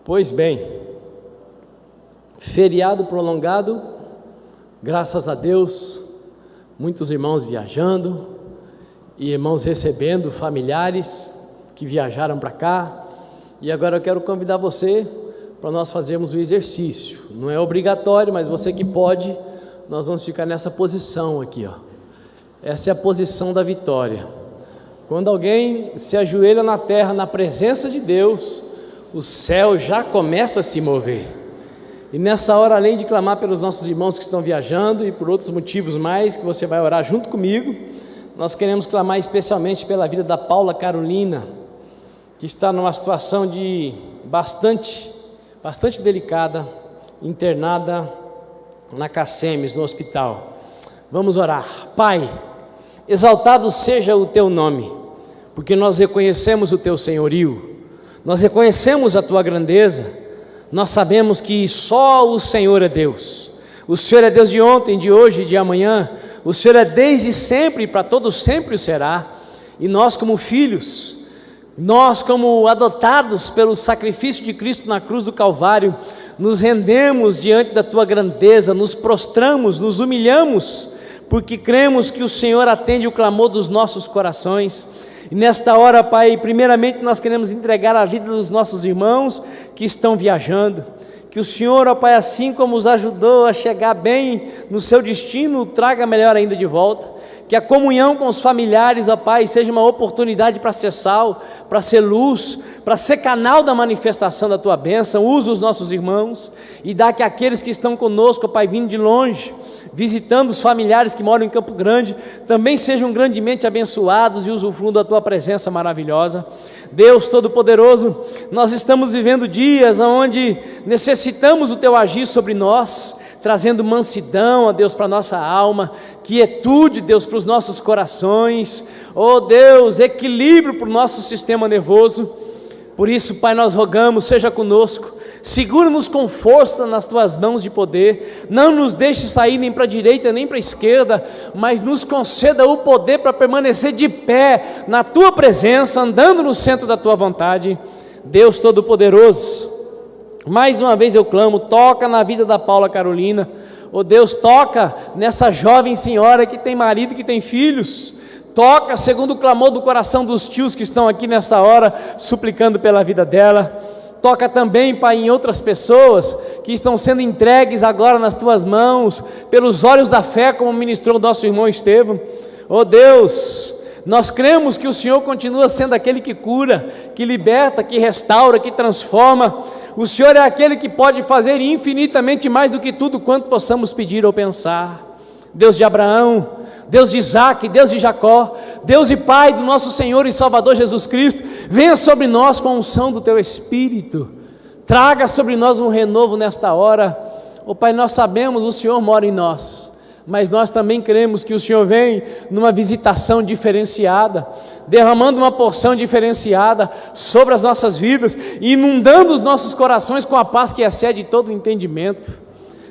Pois bem, feriado prolongado, graças a Deus, muitos irmãos viajando e irmãos recebendo familiares que viajaram para cá. E agora eu quero convidar você para nós fazermos o exercício. Não é obrigatório, mas você que pode, nós vamos ficar nessa posição aqui, ó. Essa é a posição da vitória. Quando alguém se ajoelha na terra, na presença de Deus, o céu já começa a se mover. E nessa hora, além de clamar pelos nossos irmãos que estão viajando e por outros motivos mais, que você vai orar junto comigo, nós queremos clamar especialmente pela vida da Paula Carolina, que está numa situação de bastante delicada, internada na Cacemes, no hospital. Vamos orar. Pai, exaltado seja o teu nome, porque nós reconhecemos o teu senhorio, nós reconhecemos a tua grandeza, nós sabemos que só o Senhor é Deus. O Senhor é Deus de ontem, de hoje e de amanhã. O Senhor é desde sempre e para todos sempre o será. E nós como filhos, nós como adotados pelo sacrifício de Cristo na cruz do Calvário, nos rendemos diante da tua grandeza, nos prostramos, nos humilhamos, porque cremos que o Senhor atende o clamor dos nossos corações. E nesta hora, Pai, primeiramente nós queremos entregar a vida dos nossos irmãos que estão viajando. Que o Senhor, ó Pai, assim como os ajudou a chegar bem no seu destino, traga melhor ainda de volta. Que a comunhão com os familiares, ó Pai, seja uma oportunidade para ser sal, para ser luz, para ser canal da manifestação da Tua bênção. Usa os nossos irmãos e dá que aqueles que estão conosco, ó Pai, vindo de longe, visitando os familiares que moram em Campo Grande, também sejam grandemente abençoados e usufruam da Tua presença maravilhosa. Deus Todo-Poderoso, nós estamos vivendo dias onde necessitamos o Teu agir sobre nós, trazendo mansidão, ó Deus, para a nossa alma, quietude, Deus, para os nossos corações, ó Deus, equilíbrio para o nosso sistema nervoso. Por isso, Pai, nós rogamos, seja conosco, segura-nos com força nas Tuas mãos de poder, não nos deixe sair nem para a direita nem para a esquerda, mas nos conceda o poder para permanecer de pé na Tua presença, andando no centro da Tua vontade. Deus Todo-Poderoso, mais uma vez eu clamo, toca na vida da Paula Carolina, ó Deus, toca nessa jovem senhora que tem marido, que tem filhos, toca segundo o clamor do coração dos tios que estão aqui nessa hora, suplicando pela vida dela. Toca também, Pai, em outras pessoas que estão sendo entregues agora nas Tuas mãos, pelos olhos da fé, como ministrou o nosso irmão Estevão. Ó Deus, nós cremos que o Senhor continua sendo aquele que cura, que liberta, que restaura, que transforma. O Senhor é aquele que pode fazer infinitamente mais do que tudo quanto possamos pedir ou pensar. Deus de Abraão, Deus de Isaac, Deus de Jacó, Deus e Pai do nosso Senhor e Salvador Jesus Cristo, venha sobre nós com a unção do Teu Espírito, traga sobre nós um renovo nesta hora. Ó Pai, nós sabemos o Senhor mora em nós, mas nós também cremos que o Senhor vem numa visitação diferenciada, derramando uma porção diferenciada sobre as nossas vidas, inundando os nossos corações com a paz que excede todo o entendimento.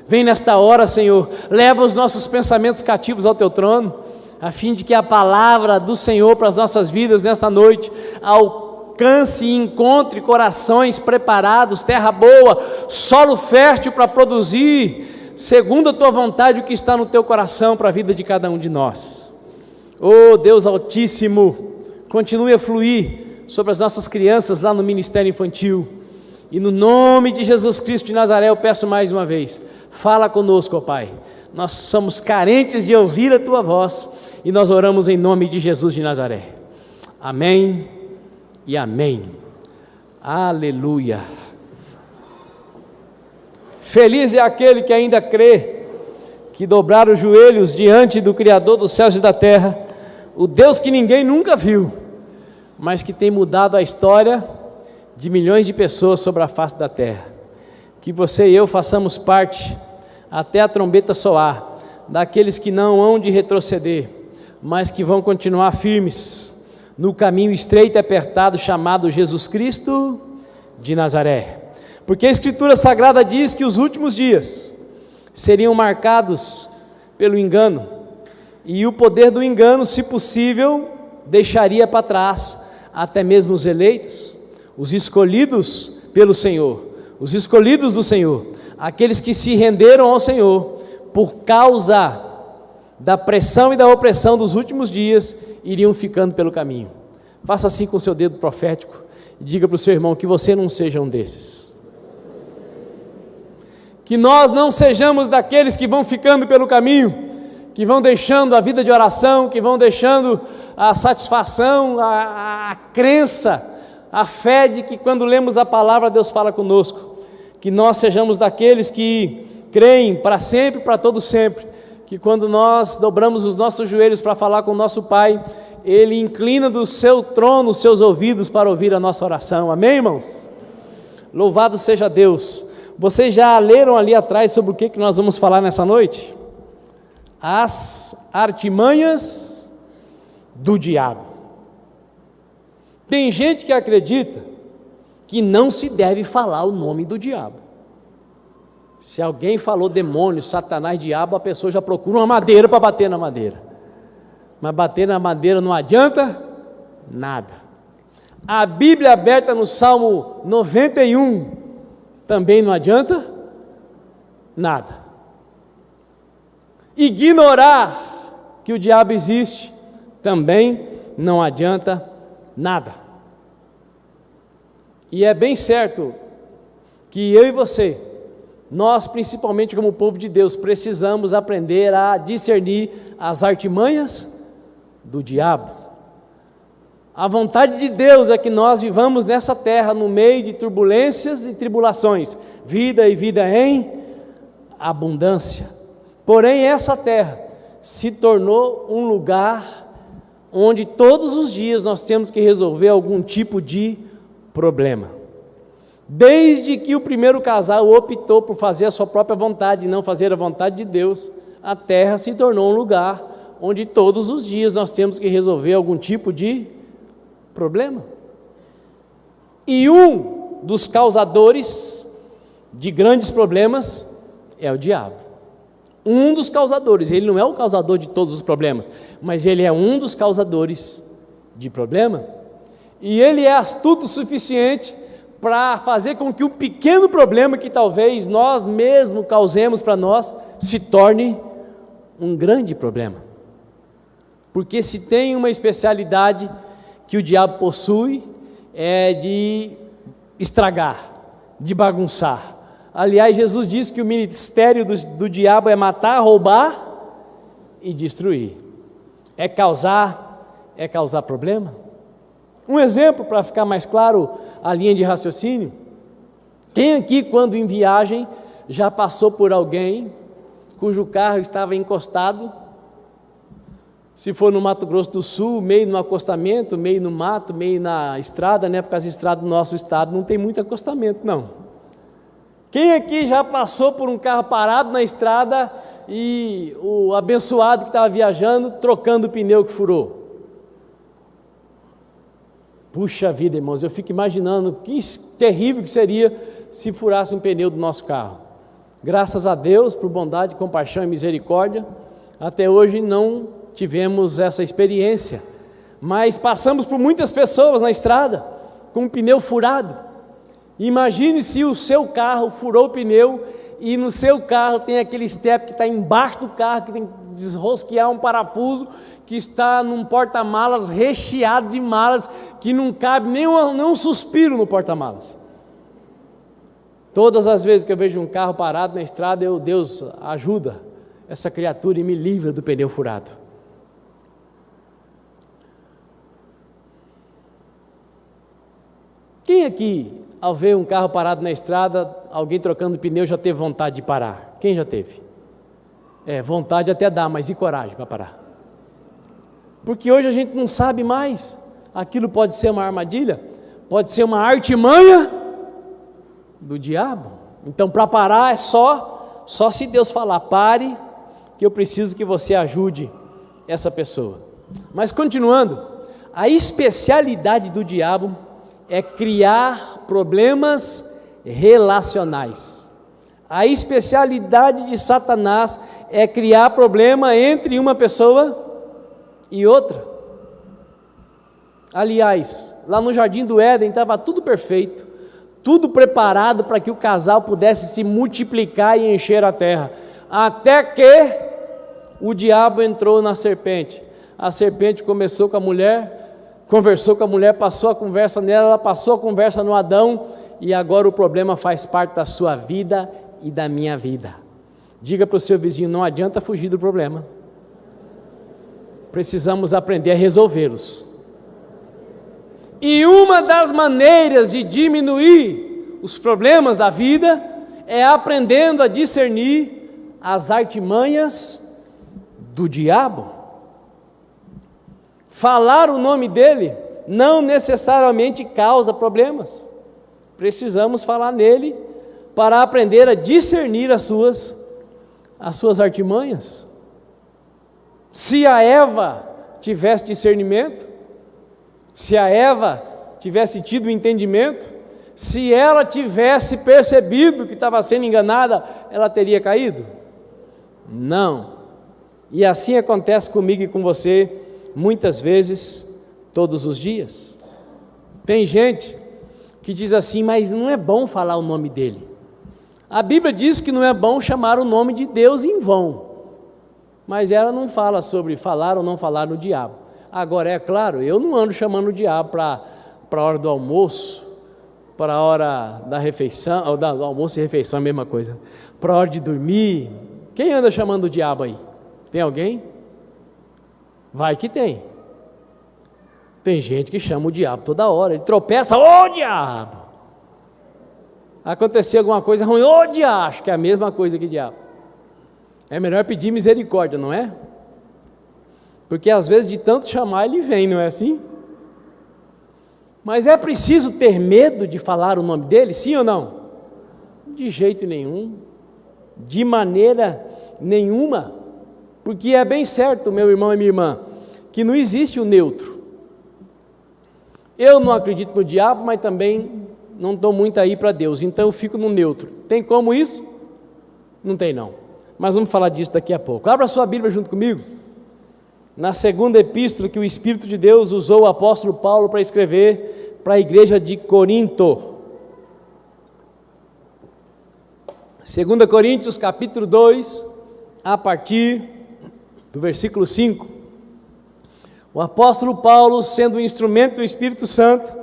Vem nesta hora, Senhor, leva os nossos pensamentos cativos ao Teu trono, a fim de que a palavra do Senhor para as nossas vidas nesta noite alcance e encontre corações preparados, terra boa, solo fértil para produzir, segundo a Tua vontade, o que está no Teu coração para a vida de cada um de nós. Oh Deus Altíssimo, continue a fluir sobre as nossas crianças lá no Ministério Infantil, e no nome de Jesus Cristo de Nazaré eu peço mais uma vez, fala conosco, ó Pai, nós somos carentes de ouvir a Tua voz, e nós oramos em nome de Jesus de Nazaré, amém e amém, aleluia. Feliz é aquele que ainda crê, que dobrar os joelhos diante do Criador dos céus e da terra, o Deus que ninguém nunca viu, mas que tem mudado a história de milhões de pessoas sobre a face da terra. Que você e eu façamos parte, até a trombeta soar, daqueles que não hão de retroceder, mas que vão continuar firmes no caminho estreito e apertado chamado Jesus Cristo de Nazaré. Porque a Escritura Sagrada diz que os últimos dias seriam marcados pelo engano, e o poder do engano, se possível, deixaria para trás até mesmo os eleitos, os escolhidos pelo Senhor, os escolhidos do Senhor, aqueles que se renderam ao Senhor por causa da pressão e da opressão dos últimos dias, iriam ficando pelo caminho. Faça assim com o seu dedo profético e diga para o seu irmão que você não seja um desses. Que nós não sejamos daqueles que vão ficando pelo caminho, que vão deixando a vida de oração, que vão deixando a satisfação, a crença, a fé de que quando lemos a palavra Deus fala conosco. Que nós sejamos daqueles que creem para sempre, para todo sempre, que quando nós dobramos os nossos joelhos para falar com o nosso Pai, Ele inclina do seu trono os seus ouvidos para ouvir a nossa oração. Amém, irmãos? Louvado seja Deus. Vocês já leram ali atrás sobre o que nós vamos falar nessa noite? As artimanhas do diabo. Tem gente que acredita que não se deve falar o nome do diabo. Se alguém falou demônio, satanás, diabo, a pessoa já procura uma madeira para bater na madeira. Mas bater na madeira não adianta nada. A Bíblia aberta no Salmo 91 também não adianta nada. Ignorar que o diabo existe também não adianta nada. E é bem certo que eu e você, nós principalmente como povo de Deus, precisamos aprender a discernir as artimanhas do diabo. A vontade de Deus é que nós vivamos nessa terra no meio de turbulências e tribulações, vida e vida em abundância. Porém, essa terra se tornou um lugar onde todos os dias nós temos que resolver algum tipo de problema. Desde que o primeiro casal optou por fazer a sua própria vontade e não fazer a vontade de Deus, a terra se tornou um lugar onde todos os dias nós temos que resolver algum tipo de problema. E um dos causadores de grandes problemas é o diabo. Um dos causadores, ele não é o causador de todos os problemas, mas ele é um dos causadores de problema. E ele é astuto o suficiente para fazer com que um pequeno problema que talvez nós mesmos causemos para nós se torne um grande problema. Porque se tem uma especialidade que o diabo possui, é de estragar, de bagunçar. Aliás, Jesus disse que o ministério do diabo é matar, roubar e destruir. É causar problema. Um exemplo para ficar mais claro a linha de raciocínio. Quem aqui, quando em viagem, já passou por alguém cujo carro estava encostado? Se for no Mato Grosso do Sul, meio no acostamento, meio no mato, meio na estrada, né? Porque as estradas do nosso estado não tem muito acostamento, não. Quem aqui já passou por um carro parado na estrada e o abençoado que estava viajando, trocando o pneu que furou? Puxa vida, irmãos, eu fico imaginando que terrível que seria se furasse um pneu do nosso carro. Graças a Deus, por bondade, compaixão e misericórdia, até hoje não tivemos essa experiência, mas passamos por muitas pessoas na estrada com um pneu furado. Imagine se o seu carro furou o pneu e no seu carro tem aquele step que está embaixo do carro, que tem que desrosquear um parafuso, que está num porta-malas recheado de malas, que não cabe nem um suspiro no porta-malas. Todas as vezes que eu vejo um carro parado na estrada, Deus ajuda essa criatura e me livra do pneu furado. Quem aqui, ao ver um carro parado na estrada, alguém trocando pneu, já teve vontade de parar? Quem já teve? Vontade até dá, mas e coragem para parar? Porque hoje a gente não sabe mais. Aquilo pode ser uma armadilha, pode ser uma artimanha do diabo. Então, para parar é só se Deus falar, pare, que eu preciso que você ajude essa pessoa. Mas continuando, a especialidade do diabo é criar problemas relacionais. A especialidade de Satanás é criar problema entre uma pessoa e outra. Aliás, lá no Jardim do Éden estava tudo perfeito, tudo preparado para que o casal pudesse se multiplicar e encher a terra, até que o diabo entrou na serpente. A serpente começou com a mulher, conversou com a mulher, passou a conversa nela, ela passou a conversa no Adão, e agora o problema faz parte da sua vida e da minha vida. Diga para o seu vizinho: não adianta fugir do problema, precisamos aprender a resolvê-los. E uma das maneiras de diminuir os problemas da vida é aprendendo a discernir as artimanhas do diabo. Falar o nome dele não necessariamente causa problemas. Precisamos falar nele para aprender a discernir as suas artimanhas. Se a Eva tivesse discernimento, se a Eva tivesse tido entendimento, se ela tivesse percebido que estava sendo enganada, ela teria caído? Não. E assim acontece comigo e com você, muitas vezes, todos os dias. Tem gente que diz assim: mas não é bom falar o nome dele. A Bíblia diz que não é bom chamar o nome de Deus em vão, mas ela não fala sobre falar ou não falar no diabo. Agora, é claro, eu não ando chamando o diabo para a hora do almoço, para a hora da refeição, ou do almoço e refeição, a mesma coisa, para a hora de dormir. Quem anda chamando o diabo aí? Tem alguém? Vai que tem. Tem gente que chama o diabo toda hora, ele tropeça: ô diabo! Aconteceu alguma coisa ruim: ô diabo! Acho que é a mesma coisa que diabo. É melhor pedir misericórdia, não é? Porque às vezes de tanto chamar ele vem, não é assim? Mas é preciso ter medo de falar o nome dele, sim ou não? De jeito nenhum, de maneira nenhuma, porque é bem certo, meu irmão e minha irmã, que não existe o neutro. Eu não acredito no diabo, mas também não estou muito aí para Deus, então eu fico no neutro. Tem como isso? Não tem não, mas vamos falar disso daqui a pouco. Abra sua Bíblia junto comigo, na segunda epístola que o Espírito de Deus usou o apóstolo Paulo para escrever para a igreja de Corinto. 2 Coríntios capítulo 2, a partir do versículo 5. O apóstolo Paulo, sendo um instrumento do Espírito Santo,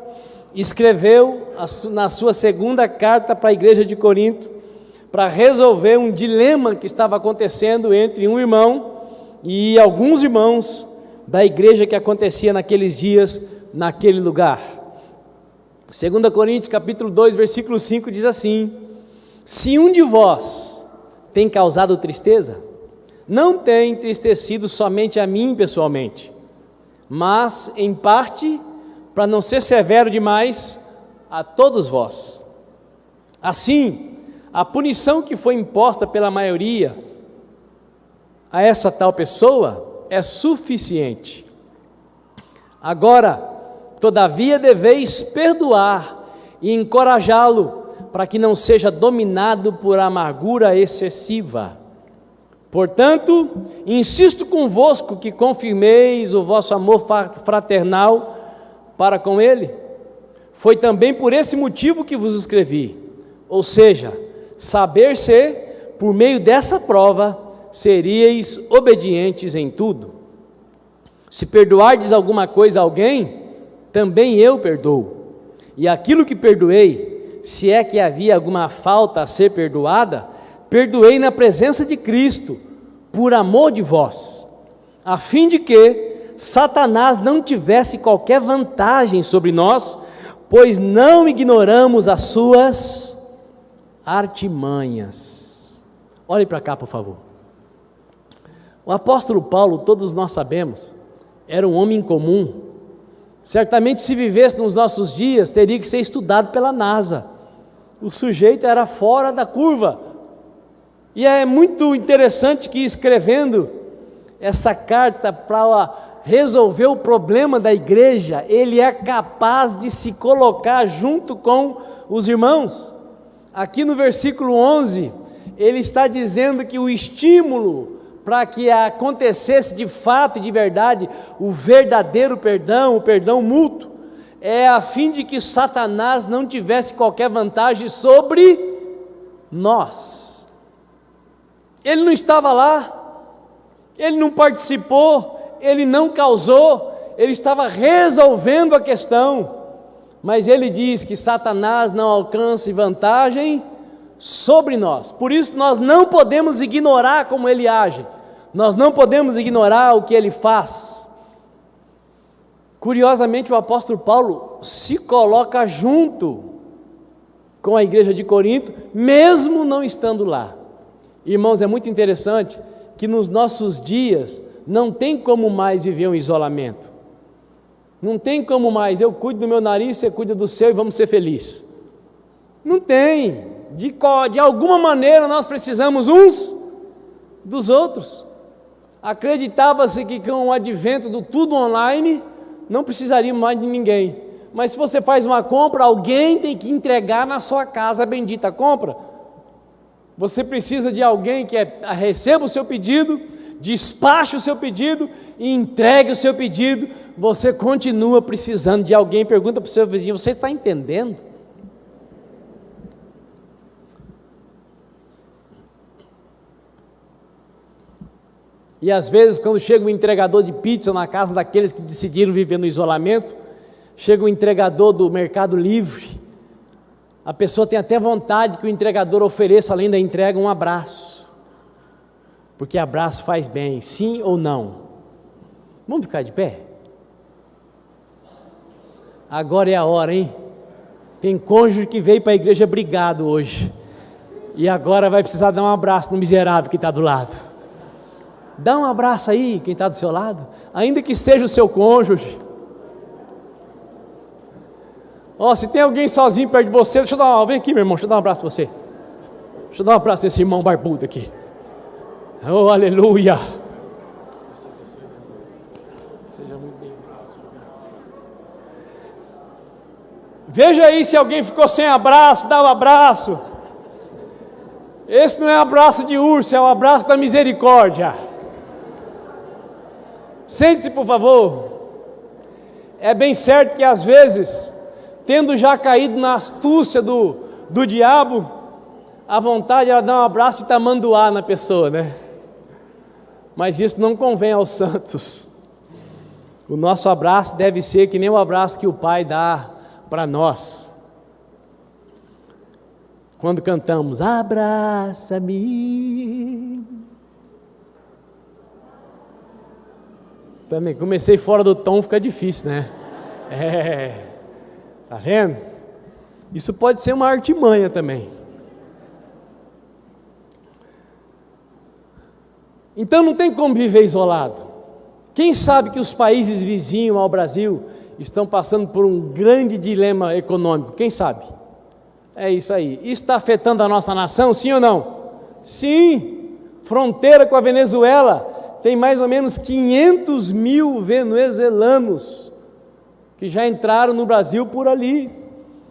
escreveu na sua segunda carta para a igreja de Corinto, para resolver um dilema que estava acontecendo entre um irmão e alguns irmãos da igreja que acontecia naqueles dias, naquele lugar. 2 Coríntios capítulo 2, versículo 5 diz assim: se um de vós tem causado tristeza, não tem entristecido somente a mim pessoalmente, mas em parte, para não ser severo demais, a todos vós. Assim, a punição que foi imposta pela maioria a essa tal pessoa é suficiente. Agora, todavia, deveis perdoar e encorajá-lo, para que não seja dominado por amargura excessiva. Portanto, insisto convosco que confirmeis o vosso amor fraternal para com ele. Foi também por esse motivo que vos escrevi, ou seja, saber se, por meio dessa prova, seríeis obedientes em tudo. Se perdoardes alguma coisa a alguém, também eu perdoo. E aquilo que perdoei, se é que havia alguma falta a ser perdoada, perdoei na presença de Cristo, por amor de vós, a fim de que Satanás não tivesse qualquer vantagem sobre nós, pois não ignoramos as suas artimanhas. Olhe para cá, por favor. O apóstolo Paulo, todos nós sabemos, era um homem comum. Certamente, se vivesse nos nossos dias, teria que ser estudado pela NASA. O sujeito era fora da curva. E é muito interessante que, escrevendo essa carta para resolver o problema da igreja, ele é capaz de se colocar junto com os irmãos. Aqui no versículo 11, ele está dizendo que o estímulo para que acontecesse de fato e de verdade o verdadeiro perdão, o perdão mútuo, é a fim de que Satanás não tivesse qualquer vantagem sobre nós. Ele não estava lá, ele não participou, ele não causou, ele estava resolvendo a questão, mas ele diz que Satanás não alcance vantagem sobre nós. Por isso nós não podemos ignorar como ele age, nós não podemos ignorar o que ele faz. Curiosamente, o apóstolo Paulo se coloca junto com a igreja de Corinto, mesmo não estando lá. Irmãos, é muito interessante que nos nossos dias não tem como mais viver um isolamento. Não tem como mais, eu cuido do meu nariz, você cuida do seu e vamos ser felizes. Não tem. De alguma maneira nós precisamos uns dos outros. Acreditava-se que com o advento do tudo online, não precisaria mais de ninguém. Mas se você faz uma compra, alguém tem que entregar na sua casa a bendita compra. Você precisa de alguém que receba o seu pedido, despache o seu pedido e entregue o seu pedido. Você continua precisando de alguém. Pergunta para o seu vizinho: você está entendendo? E às vezes, quando chega um entregador de pizza na casa daqueles que decidiram viver no isolamento, chega um entregador do Mercado Livre, a pessoa tem até vontade que o entregador ofereça, além da entrega, um abraço, porque abraço faz bem, sim ou não? Vamos ficar de pé? Agora é a hora, hein? Tem cônjuge que veio para a igreja brigado hoje, e agora vai precisar dar um abraço no miserável que está do lado. Dá um abraço aí, quem está do seu lado, ainda que seja o seu cônjuge. Se tem alguém sozinho perto de você, vem aqui, meu irmão, deixa eu dar um abraço para você. Deixa eu dar um abraço nesse irmão barbudo aqui. Oh, aleluia. Seja muito bem-vindo. Veja aí se alguém ficou sem abraço, dá um abraço. Esse não é um abraço de urso, é um abraço da misericórdia. Sente-se, por favor. É bem certo que às vezes, tendo já caído na astúcia do diabo, a vontade era dar um abraço de tamanduá na pessoa, né? Mas isso não convém aos santos. O nosso abraço deve ser que nem o abraço que o Pai dá para nós. Quando cantamos, abraça-me. Também comecei fora do tom, fica difícil, né? Tá vendo? Isso pode ser uma artimanha também. Então não tem como viver isolado. Quem sabe que os países vizinhos ao Brasil estão passando por um grande dilema econômico? Quem sabe? É isso aí. Isso está afetando a nossa nação, sim ou não? Sim. Fronteira com a Venezuela, tem mais ou menos 500 mil venezuelanos que já entraram no Brasil por ali.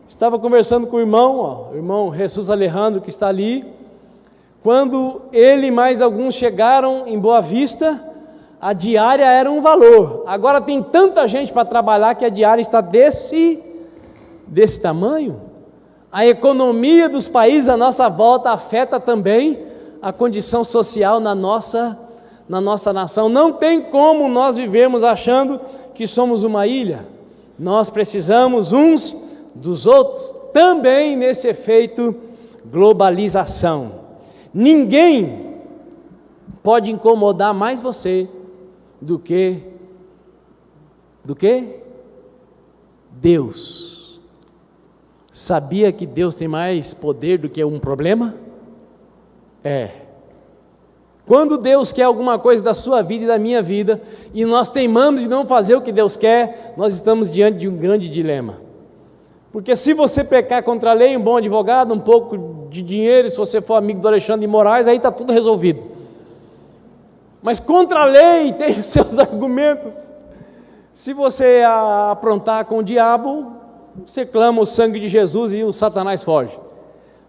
Estava conversando com o irmão Jesus Alejandro, que está ali. Quando ele e mais alguns chegaram em Boa Vista, a diária era um valor. Agora tem tanta gente para trabalhar que a diária está desse tamanho. A economia dos países à nossa volta afeta também a condição social na nossa nação. Não tem como nós vivermos achando que somos uma ilha. Nós precisamos uns dos outros, também nesse efeito globalização. Ninguém pode incomodar mais você do que Deus. Sabia que Deus tem mais poder do que um problema? Quando Deus quer alguma coisa da sua vida e da minha vida, e nós teimamos em não fazer o que Deus quer, nós estamos diante de um grande dilema. Porque se você pecar contra a lei, um bom advogado, um pouco de dinheiro, se você for amigo do Alexandre de Moraes, aí está tudo resolvido. Mas contra a lei tem os seus argumentos. Se você aprontar com o diabo, você clama o sangue de Jesus e o Satanás foge.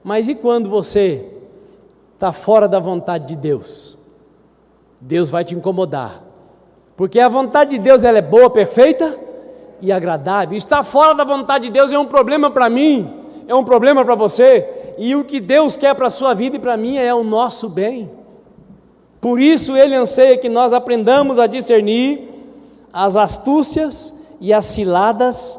Mas e quando você está fora da vontade de Deus? Deus vai te incomodar. Porque a vontade de Deus, ela é boa, perfeita e agradável. Estar fora da vontade de Deus é um problema para mim, é um problema para você, e o que Deus quer para a sua vida e para mim é o nosso bem. Por isso Ele anseia que nós aprendamos a discernir as astúcias e as ciladas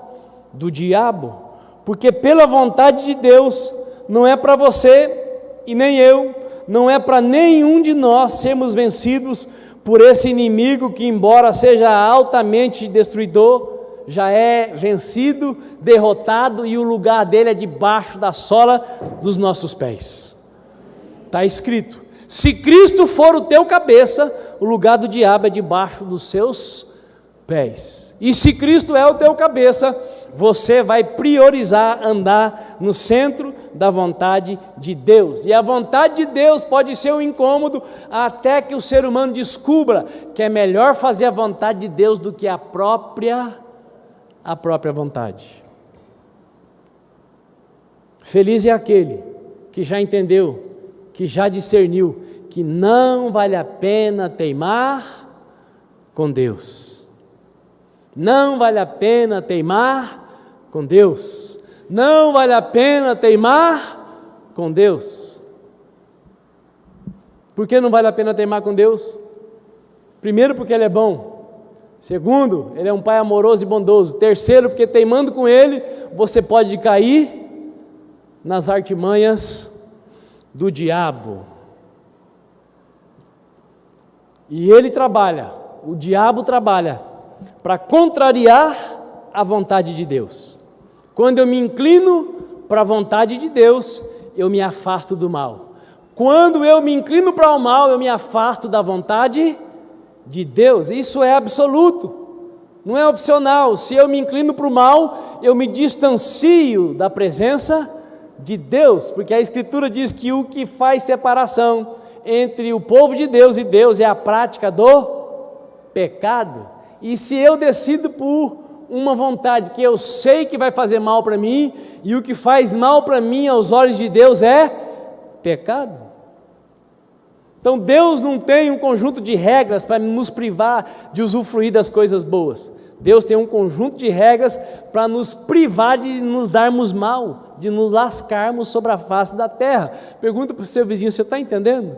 do diabo, porque pela vontade de Deus, não é para você e nem eu, não é para nenhum de nós sermos vencidos por esse inimigo que, embora seja altamente destruidor, já é vencido, derrotado, e o lugar dele é debaixo da sola dos nossos pés. Está escrito: se Cristo for o teu cabeça, o lugar do diabo é debaixo dos seus pés. E se Cristo é o teu cabeça, você vai priorizar andar no centro da vontade de Deus. E a vontade de Deus pode ser um incômodo até que o ser humano descubra que é melhor fazer a vontade de Deus do que a própria vontade. Feliz é aquele que já entendeu, que já discerniu que não vale a pena teimar com Deus. Não vale a pena teimar com Deus. Não vale a pena teimar com Deus. Por que não vale a pena teimar com Deus? Primeiro, porque Ele é bom. Segundo, Ele é um Pai amoroso e bondoso. Terceiro, porque teimando com Ele, você pode cair nas artimanhas do diabo. E ele trabalha, o diabo trabalha para contrariar a vontade de Deus. Quando eu me inclino para a vontade de Deus, eu me afasto do mal. Quando eu me inclino para o mal, eu me afasto da vontade de Deus. Isso é absoluto, não é opcional. Se eu me inclino para o mal, eu me distancio da presença de Deus, porque a Escritura diz que o que faz separação entre o povo de Deus e Deus é a prática do pecado. E se eu decido por uma vontade que eu sei que vai fazer mal para mim, e o que faz mal para mim aos olhos de Deus é pecado. Então Deus não tem um conjunto de regras para nos privar de usufruir das coisas boas. Deus tem um conjunto de regras para nos privar de nos darmos mal, de nos lascarmos sobre a face da terra. Pergunta para o seu vizinho: você está entendendo?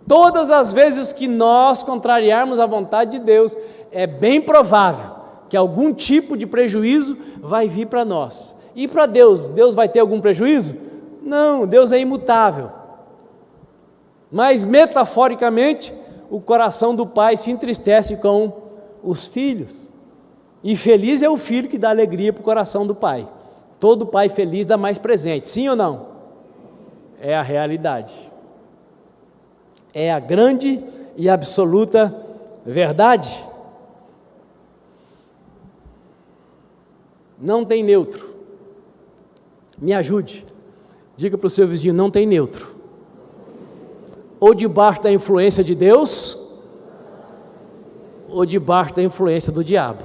Todas as vezes que nós contrariarmos a vontade de Deus, é bem provável que algum tipo de prejuízo vai vir para nós. E para Deus, Deus vai ter algum prejuízo? Não, Deus é imutável. Mas metaforicamente, o coração do pai se entristece com os filhos. E feliz é o filho que dá alegria para o coração do pai. Todo pai feliz dá mais presente, sim ou não? É a realidade. É a grande e absoluta verdade. Não tem neutro. Me ajude. Diga para o seu vizinho: não tem neutro. Ou debaixo da influência de Deus, ou debaixo da influência do diabo.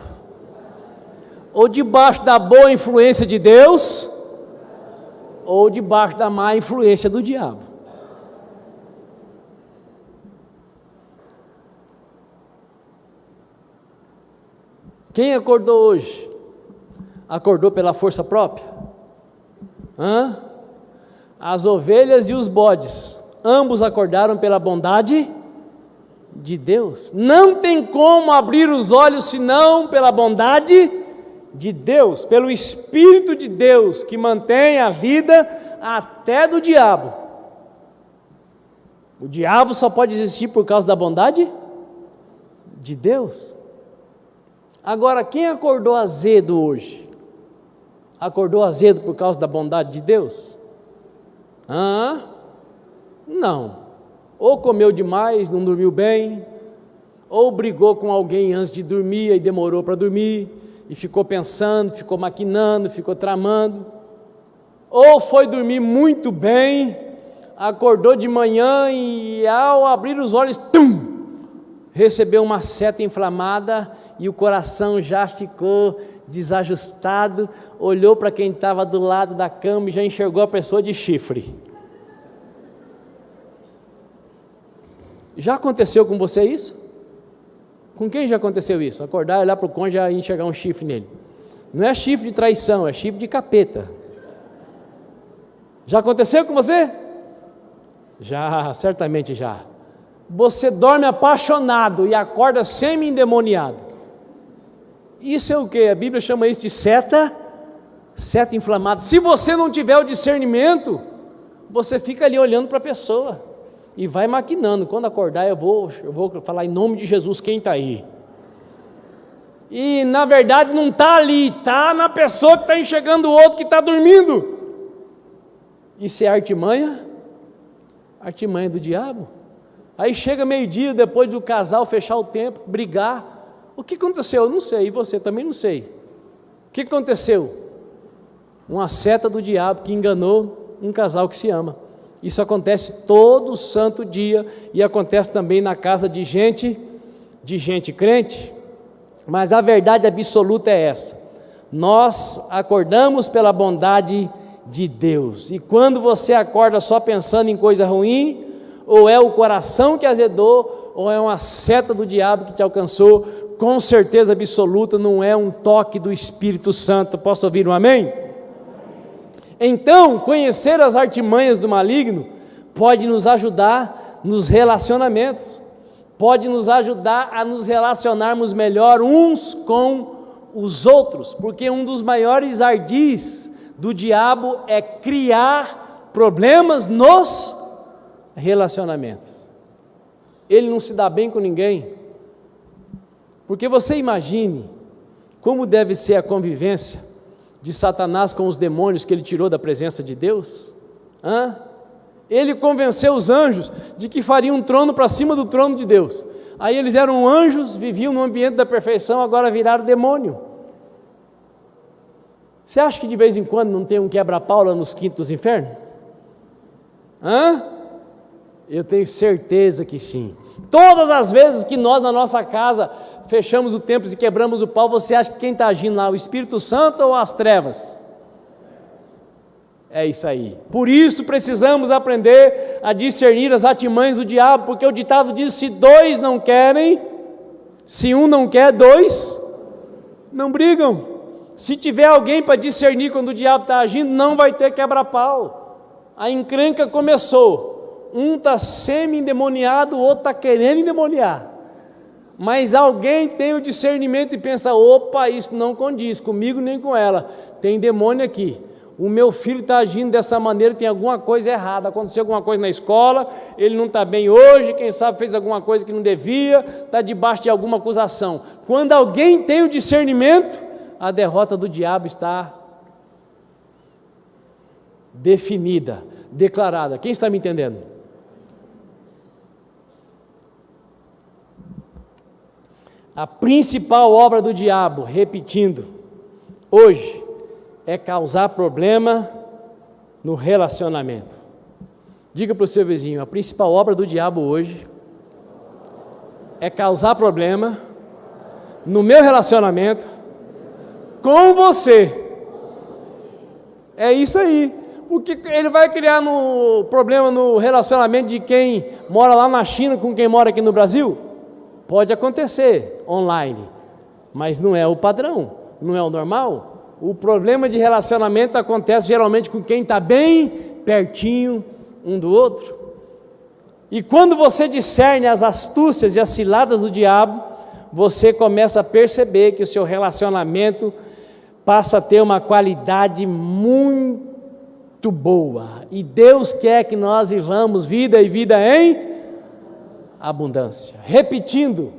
Ou debaixo da boa influência de Deus, ou debaixo da má influência do diabo. Quem acordou hoje? Acordou pela força própria? As ovelhas e os bodes, ambos acordaram pela bondade de Deus. Não tem como abrir os olhos senão pela bondade de Deus, pelo Espírito de Deus que mantém a vida até do diabo. O diabo só pode existir por causa da bondade de Deus. Agora, quem acordou azedo hoje? Acordou azedo por causa da bondade de Deus? Não. Ou comeu demais, não dormiu bem, ou brigou com alguém antes de dormir e demorou para dormir, e ficou pensando, ficou maquinando, ficou tramando, ou foi dormir muito bem, acordou de manhã e ao abrir os olhos, recebeu uma seta inflamada e o coração já ficou desajustado, olhou para quem estava do lado da cama e já enxergou a pessoa de chifre. Já aconteceu com você isso? Com quem já aconteceu isso? Acordar, olhar para o cônjuge e enxergar um chifre nele. Não é chifre de traição, é chifre de capeta. Já aconteceu com você? Já, certamente já. Você dorme apaixonado e acorda semi-endemoniado. Isso é o que? A Bíblia chama isso de seta inflamada. Se você não tiver o discernimento, você fica ali olhando para a pessoa e vai maquinando. Quando acordar eu vou falar em nome de Jesus, quem está aí? E na verdade não está ali, está na pessoa que está enxergando o outro que está dormindo. Isso é artimanha do diabo. Aí chega meio-dia, depois do casal fechar o tempo, brigar. O que aconteceu? Eu não sei, e você também não sei. O que aconteceu? Uma seta do diabo que enganou um casal que se ama. Isso acontece todo santo dia e acontece também na casa de gente crente. Mas a verdade absoluta é essa: nós acordamos pela bondade de Deus, e quando você acorda só pensando em coisa ruim, ou é o coração que azedou, ou é uma seta do diabo que te alcançou, com certeza absoluta não é um toque do Espírito Santo. Posso ouvir um amém? Então, conhecer as artimanhas do maligno pode nos ajudar nos relacionamentos, pode nos ajudar a nos relacionarmos melhor uns com os outros, porque um dos maiores ardis do diabo é criar problemas nos relacionamentos. Ele não se dá bem com ninguém, porque você imagine como deve ser a convivência de Satanás com os demônios que ele tirou da presença de Deus. Ele convenceu os anjos de que faria um trono para cima do trono de Deus. Aí eles eram anjos, viviam no ambiente da perfeição, agora viraram demônio. Você acha que de vez em quando não tem um quebra-pau lá nos quintos dos infernos? Eu tenho certeza que sim. Todas as vezes que nós na nossa casa fechamos o templo e quebramos o pau, você acha que quem está agindo lá, o Espírito Santo ou as trevas? É isso aí. Por isso precisamos aprender a discernir as artimanhas do diabo, porque o ditado diz: se dois não querem, se um não quer, dois não brigam. Se tiver alguém para discernir quando o diabo está agindo, não vai ter quebra-pau. A encrenca começou, um está semi-endemoniado, o outro está querendo endemoniar, mas alguém tem o discernimento e pensa: opa, isso não condiz comigo nem com ela, tem demônio aqui. O meu filho está agindo dessa maneira, tem alguma coisa errada, aconteceu alguma coisa na escola, ele não está bem hoje, quem sabe fez alguma coisa que não devia, está debaixo de alguma acusação. Quando alguém tem o discernimento, a derrota do diabo está definida, declarada. Quem está me entendendo? A principal obra do diabo, repetindo, hoje, é causar problema no relacionamento. Diga para o seu vizinho: a principal obra do diabo hoje é causar problema no meu relacionamento com você. É isso aí. Porque ele vai criar problema no relacionamento de quem mora lá na China com quem mora aqui no Brasil? Pode acontecer online, mas não é o padrão, não é o normal. O problema de relacionamento acontece geralmente com quem está bem pertinho um do outro. E quando você discerne as astúcias e as ciladas do diabo, você começa a perceber que o seu relacionamento passa a ter uma qualidade muito boa. E Deus quer que nós vivamos vida e vida em abundância. Repetindo,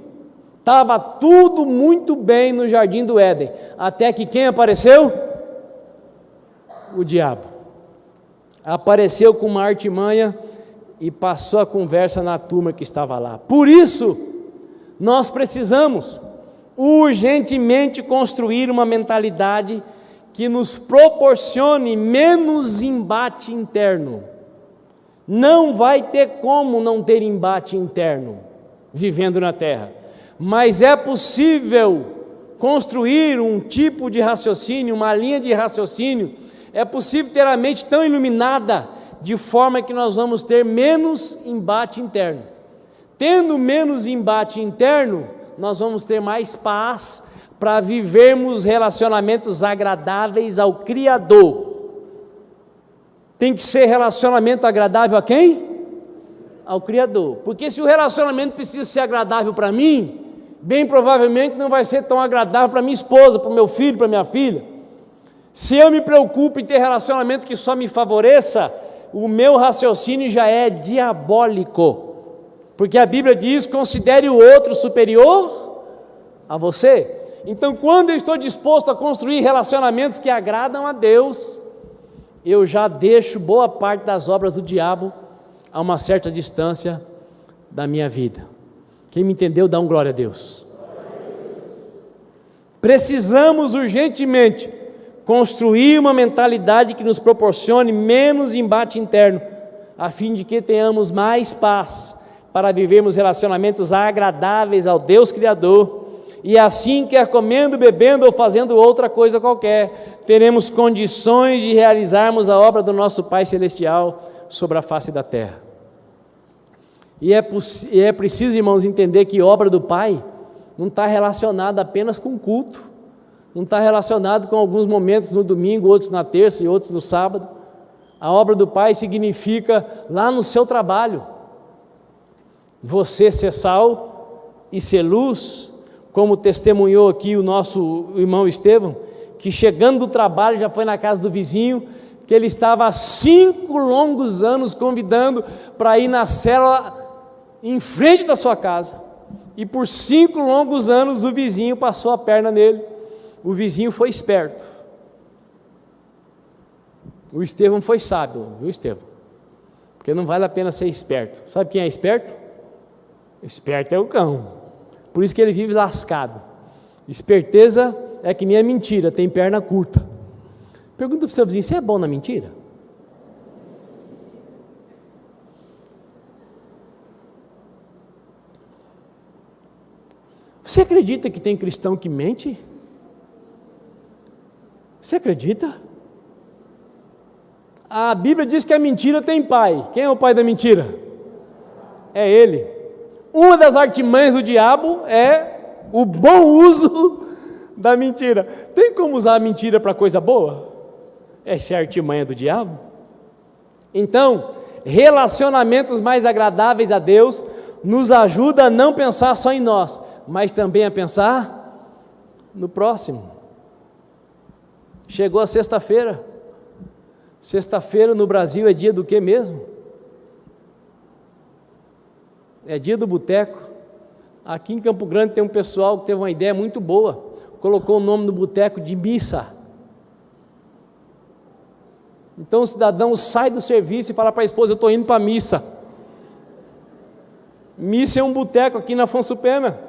estava tudo muito bem no jardim do Éden, até que quem apareceu? O diabo. Apareceu com uma artimanha e passou a conversa na turma que estava lá. Por isso, nós precisamos urgentemente construir uma mentalidade que nos proporcione menos embate interno. Não vai ter como não ter embate interno vivendo na terra, mas é possível construir um tipo de raciocínio, uma linha de raciocínio. É possível ter a mente tão iluminada de forma que nós vamos ter menos embate interno. Tendo menos embate interno, nós vamos ter mais paz para vivermos relacionamentos agradáveis ao Criador. Tem que ser relacionamento agradável a quem? Ao Criador. Porque se o relacionamento precisa ser agradável para mim, bem provavelmente não vai ser tão agradável para minha esposa, para o meu filho, para minha filha. Se eu me preocupo em ter relacionamento que só me favoreça, o meu raciocínio já é diabólico. Porque a Bíblia diz: considere o outro superior a você. Então, quando eu estou disposto a construir relacionamentos que agradam a Deus, eu já deixo boa parte das obras do diabo a uma certa distância da minha vida. Quem me entendeu, dá um glória a Deus. Precisamos urgentemente construir uma mentalidade que nos proporcione menos embate interno, a fim de que tenhamos mais paz para vivermos relacionamentos agradáveis ao Deus Criador, e assim, quer comendo, bebendo ou fazendo outra coisa qualquer, teremos condições de realizarmos a obra do nosso Pai Celestial sobre a face da terra. E é preciso, irmãos, entender que a obra do Pai não está relacionada apenas com culto, não está relacionado com alguns momentos no domingo, outros na terça e outros no sábado. A obra do Pai significa lá no seu trabalho, você ser sal e ser luz, como testemunhou aqui o nosso irmão Estevão, que chegando do trabalho já foi na casa do vizinho, que ele estava há 5 longos anos convidando para ir na célula em frente da sua casa, e por 5 longos anos o vizinho passou a perna nele. O vizinho foi esperto, o Estevão foi sábio, viu, Estevão? Porque não vale a pena ser esperto. Sabe quem é esperto? Esperto é o cão, por isso que ele vive lascado. Esperteza é que nem a mentira, tem perna curta. Pergunta para o seu vizinho: você é bom na mentira? Você acredita que tem cristão que mente? Você acredita? A Bíblia diz que a mentira tem pai. Quem é o pai da mentira? É ele. Uma das artimanhas do diabo é o bom uso da mentira. Tem como usar a mentira para coisa boa? Essa é a artimanha do diabo. Então, relacionamentos mais agradáveis a Deus nos ajuda a não pensar só em nós, mas também a pensar no próximo. Chegou a sexta-feira. Sexta-feira no Brasil é dia do que mesmo? É dia do boteco. Aqui em Campo Grande tem um pessoal que teve uma ideia muito boa, colocou o nome do boteco de missa. Então o cidadão sai do serviço e fala para a esposa: eu estou indo para a missa. Missa é um boteco aqui na Afonso Pena.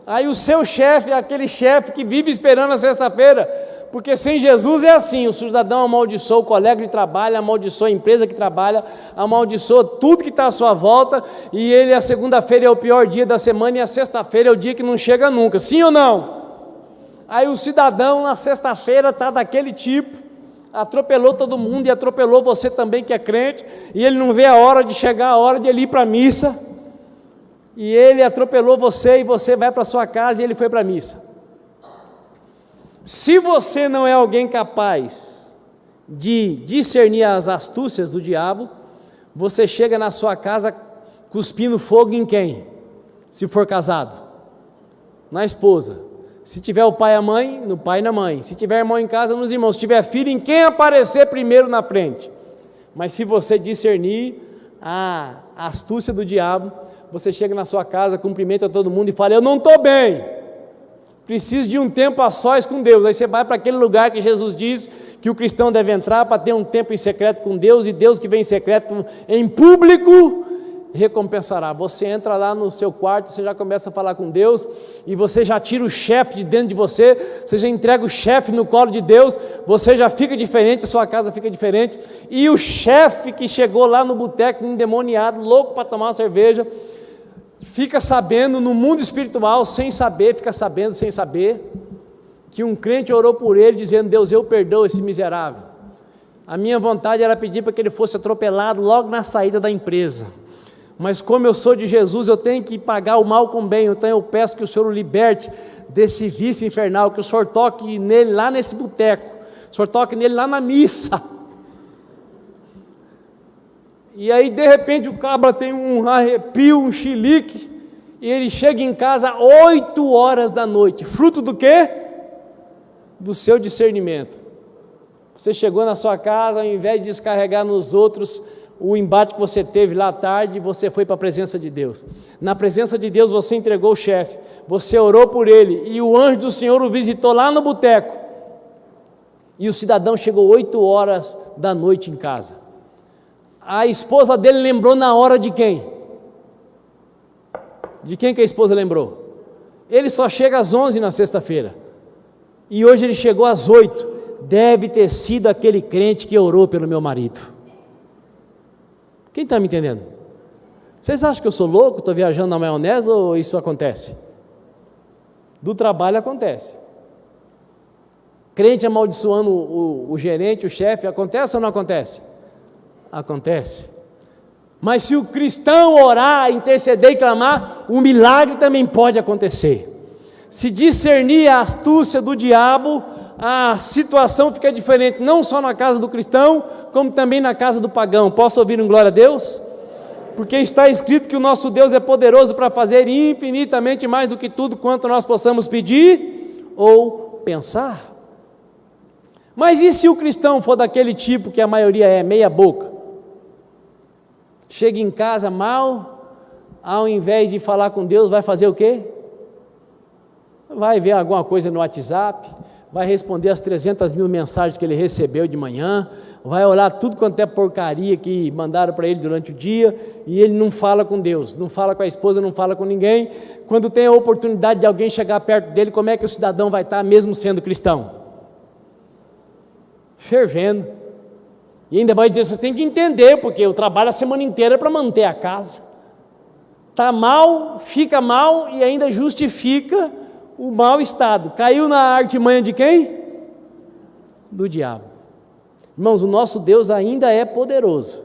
Aí o seu chefe é aquele chefe que vive esperando a sexta-feira, porque sem Jesus é assim: o cidadão amaldiçoa o colega de trabalho, amaldiçoa a empresa que trabalha, amaldiçoa tudo que está à sua volta, e ele, a segunda-feira é o pior dia da semana, e a sexta-feira é o dia que não chega nunca, sim ou não? Aí o cidadão na sexta-feira está daquele tipo, atropelou todo mundo e atropelou você também que é crente, e ele não vê a hora de chegar a hora de ele ir para a missa, e ele atropelou você, e você vai para sua casa e ele foi para a missa. Se você não é alguém capaz de discernir as astúcias do diabo, você chega na sua casa cuspindo fogo em quem? Se for casado, na esposa. Se tiver o pai e a mãe, no pai e na mãe. Se tiver irmão em casa, nos irmãos. Se tiver filho, em quem aparecer primeiro na frente. Mas se você discernir a astúcia do diabo, você chega na sua casa, cumprimenta todo mundo e fala: eu não estou bem, preciso de um tempo a sós com Deus. Aí você vai para aquele lugar que Jesus diz que o cristão deve entrar para ter um tempo em secreto com Deus, e Deus que vem em secreto em público recompensará. Você entra lá no seu quarto, você já começa a falar com Deus, e você já tira o chefe de dentro de você, você já entrega o chefe no colo de Deus, você já fica diferente, a sua casa fica diferente, e o chefe que chegou lá no boteco endemoniado, louco para tomar uma cerveja, fica sabendo no mundo espiritual, sem saber, fica sabendo sem saber, que um crente orou por ele, dizendo: Deus, eu perdoo esse miserável. A minha vontade era pedir para que ele fosse atropelado logo na saída da empresa. mas como eu sou de Jesus, eu tenho que pagar o mal com o bem. Então eu peço que o Senhor o liberte desse vício infernal, que o Senhor toque nele lá nesse boteco, o Senhor toque nele lá na missa. E aí de repente o cabra tem um arrepio, um chilique, e ele chega em casa 8 horas da noite, fruto do quê? Do seu discernimento. Você chegou na sua casa, ao invés de descarregar nos outros o embate que você teve lá à tarde, você foi para a presença de Deus. Na presença de Deus você entregou o chefe, você orou por ele, e o anjo do Senhor o visitou lá no boteco, e o cidadão chegou 8 horas da noite em casa. A esposa dele lembrou na hora de quem? De quem que a esposa lembrou? Ele só chega às 11 na sexta-feira, e hoje ele chegou às 8, deve ter sido aquele crente que orou pelo meu marido. Quem está me entendendo? Vocês acham que eu sou louco, estou viajando na maionese, ou isso acontece? Do trabalho acontece. Crente amaldiçoando o gerente, o chefe, acontece ou não acontece? Acontece. Mas se o cristão orar, interceder e clamar, o milagre também pode acontecer. Se discernir a astúcia do diabo, a situação fica diferente, não só na casa do cristão, como também na casa do pagão. Posso ouvir um glória a Deus? Porque está escrito que o nosso Deus é poderoso para fazer infinitamente mais do que tudo quanto nós possamos pedir ou pensar. Mas e se o cristão for daquele tipo que a maioria é, meia boca? Chega em casa mal, ao invés de falar com Deus, vai fazer o quê? Vai ver alguma coisa no WhatsApp, vai responder as 300 mil mensagens que ele recebeu de manhã, vai olhar tudo quanto é porcaria que mandaram para ele durante o dia, e ele não fala com Deus, não fala com a esposa, não fala com ninguém. Quando tem a oportunidade de alguém chegar perto dele, como é que o cidadão vai estar, mesmo sendo cristão? Fervendo. E ainda vai dizer, você tem que entender, porque eu trabalho a semana inteira para manter a casa. Está mal, fica mal e ainda justifica o mau estado. Caiu na artimanha de quem? Do diabo. Irmãos, o nosso Deus ainda é poderoso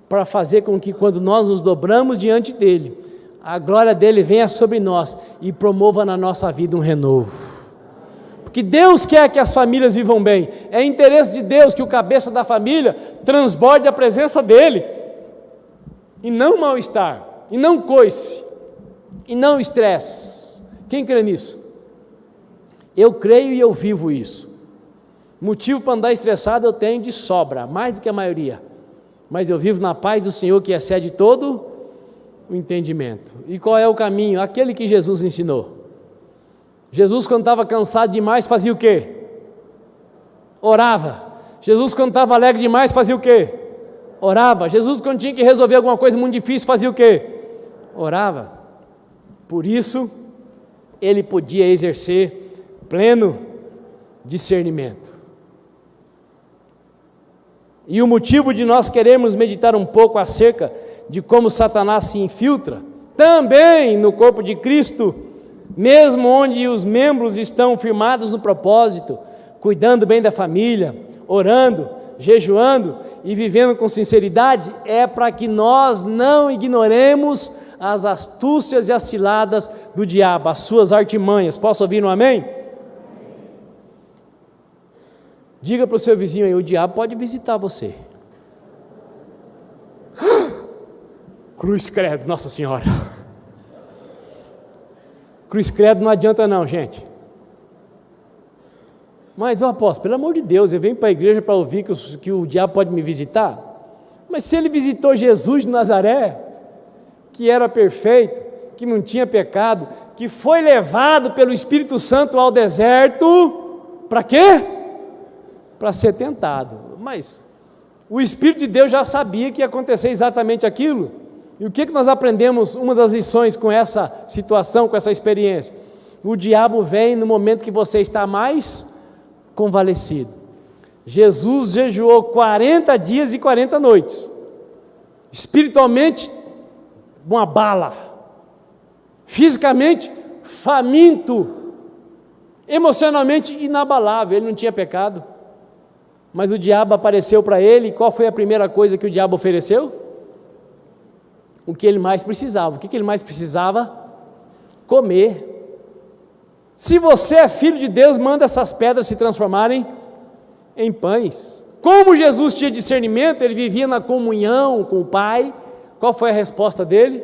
para fazer com que quando nós nos dobramos diante dele, a glória dele venha sobre nós e promova na nossa vida um renovo. Porque Deus quer que as famílias vivam bem, é interesse de Deus que o cabeça da família transborde a presença dele, e não mal-estar, e não coice, e não estresse. Quem crê nisso? Eu creio e eu vivo isso. Motivo para andar estressado eu tenho de sobra, mais do que a maioria, mas eu vivo na paz do Senhor que excede todo o entendimento. E qual é o caminho? Aquele que Jesus ensinou. Jesus, quando estava cansado demais, fazia o quê? Orava. Jesus, quando estava alegre demais, fazia o quê? Orava. Jesus, quando tinha que resolver alguma coisa muito difícil, fazia o quê? Orava. Por isso, ele podia exercer pleno discernimento. E o motivo de nós queremos meditar um pouco acerca de como Satanás se infiltra, também no corpo de Cristo, mesmo onde os membros estão firmados no propósito, cuidando bem da família, orando, jejuando e vivendo com sinceridade, é para que nós não ignoremos as astúcias e as ciladas do diabo, as suas artimanhas. Posso ouvir um amém? Diga para o seu vizinho aí, o diabo pode visitar você. Cruz credo, Nossa Senhora. Cruz credo não adianta não, gente. Mas, apóstolo, pelo amor de Deus, eu venho para a igreja para ouvir que o diabo pode me visitar. Mas se ele visitou Jesus de Nazaré, que era perfeito, que não tinha pecado, que foi levado pelo Espírito Santo ao deserto, para quê? Para ser tentado. Mas o Espírito de Deus já sabia que ia acontecer exatamente aquilo. E o que nós aprendemos, uma das lições com essa situação, com essa experiência? O diabo vem no momento que você está mais convalescido. Jesus jejuou 40 dias e 40 noites, espiritualmente uma bala, fisicamente faminto, emocionalmente inabalável, ele não tinha pecado, mas o diabo apareceu para ele, e qual foi a primeira coisa que o diabo ofereceu? o que ele mais precisava. O que ele mais precisava? Comer. Se você é filho de Deus, manda essas pedras se transformarem em pães. Como Jesus tinha discernimento, ele vivia na comunhão com o Pai. Qual foi a resposta dele?